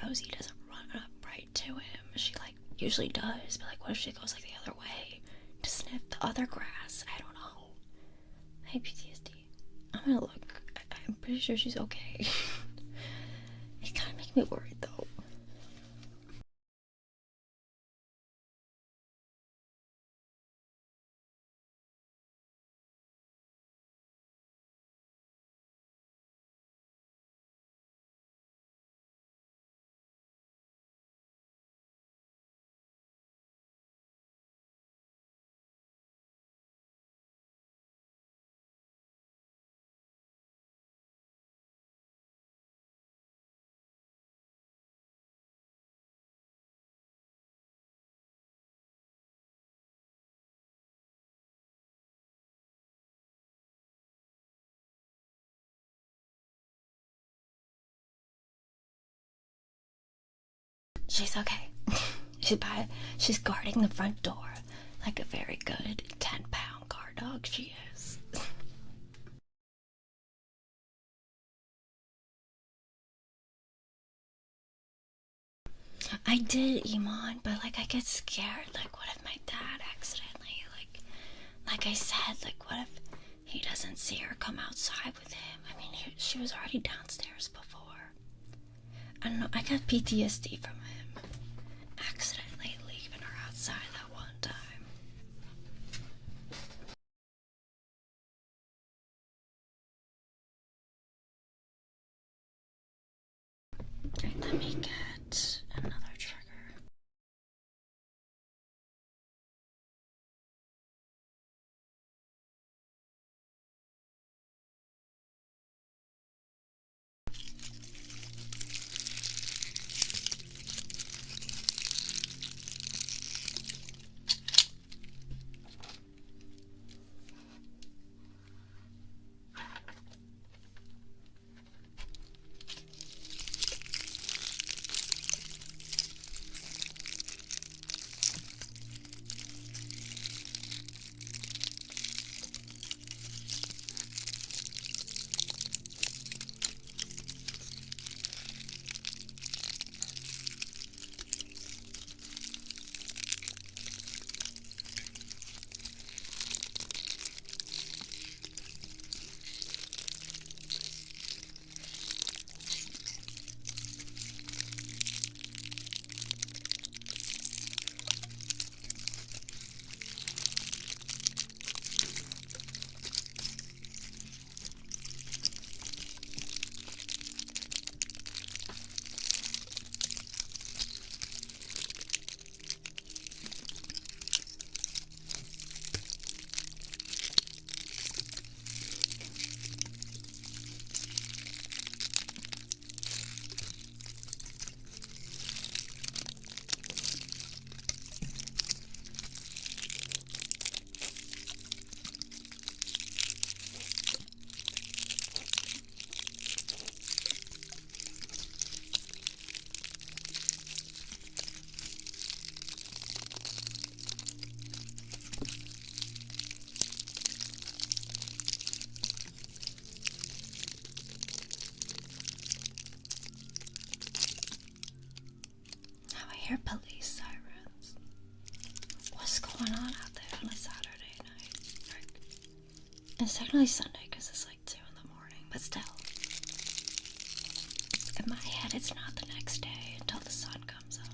Rosie doesn't run up right to him. She like usually does, but like what if she goes like the other way to sniff the other grass? I don't know. I have PTSD. I'm gonna look. I'm pretty sure she's okay. It kind of makes me worried though. She's okay. She's guarding the front door like a very good 10-pound guard dog she is. I did, Iman, but like I get scared. Like what if my dad accidentally, like I said, like what if he doesn't see her come outside with him? I mean, she was already downstairs before. I don't know, I got PTSD from him accidentally leaving her outside that one time. Alright, let me get another trigger. hear police sirens. What's going on out there on a Saturday night? Frick. It's technically Sunday because it's like 2 in the morning, but still. In my head, it's not the next day until the sun comes up.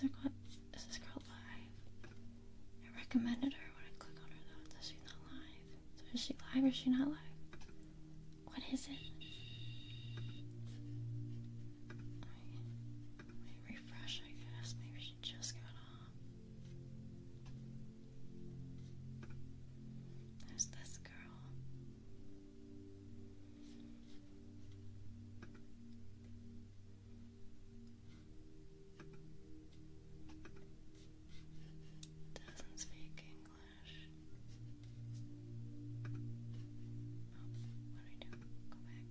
Is this girl live? I recommended her when I click on her though. She's not live. So is she live or is she not live? What is it? Let me refresh, I guess. Maybe she just got on. There's this girl. Doesn't speak English. Oh, what do I do? Go back.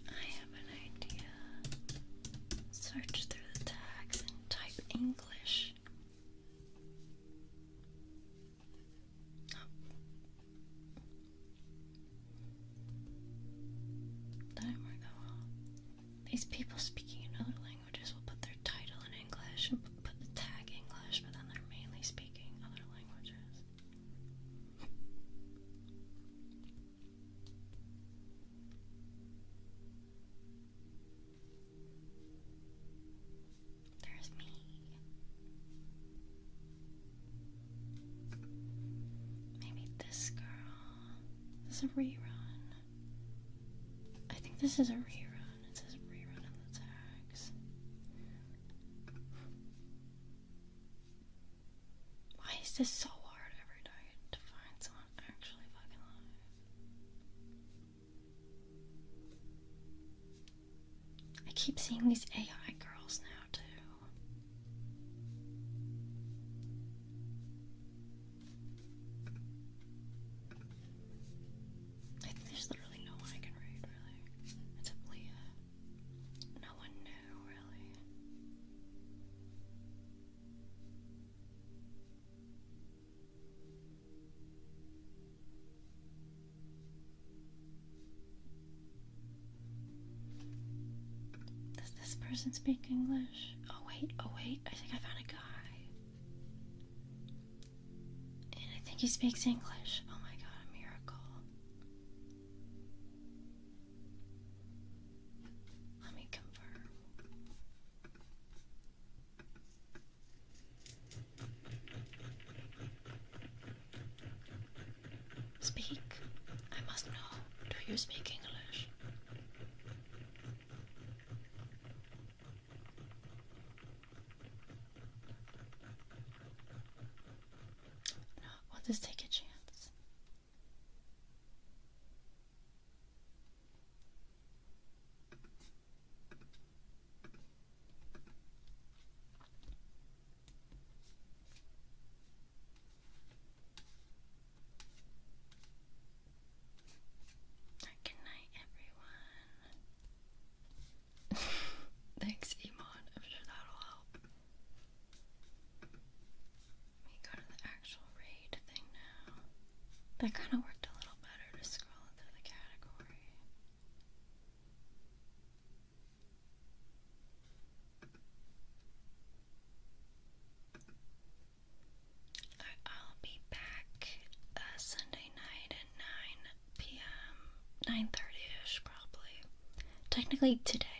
I have an idea. Search through the tags and type English. Oh. That didn't work that well. These people speaking in other languages will put their title in English and put the tag English, but then they're mainly speaking other languages. There's me. Maybe this girl. This is a rerun. I think this is a rerun. It says rerun in the tags. Why is this so hard every day to find someone actually fucking live? I keep seeing these AI girls now too. I think there's literally no one I can read, really. Except Leah. No one new, really. Does this person speak English? Oh wait, I think I found a guy. And I think he speaks English. Oh my god, a miracle. Let me confirm. Speak. I must know. Do you speak English? No, we'll just take a chance. Good night, everyone. Thanks, Iman. I'm sure that'll help. Let me go to the actual raid thing now. That kind of worked a little better to scroll through the category. I'll be back Sunday night at 9 p.m. 9:30ish probably. Technically today.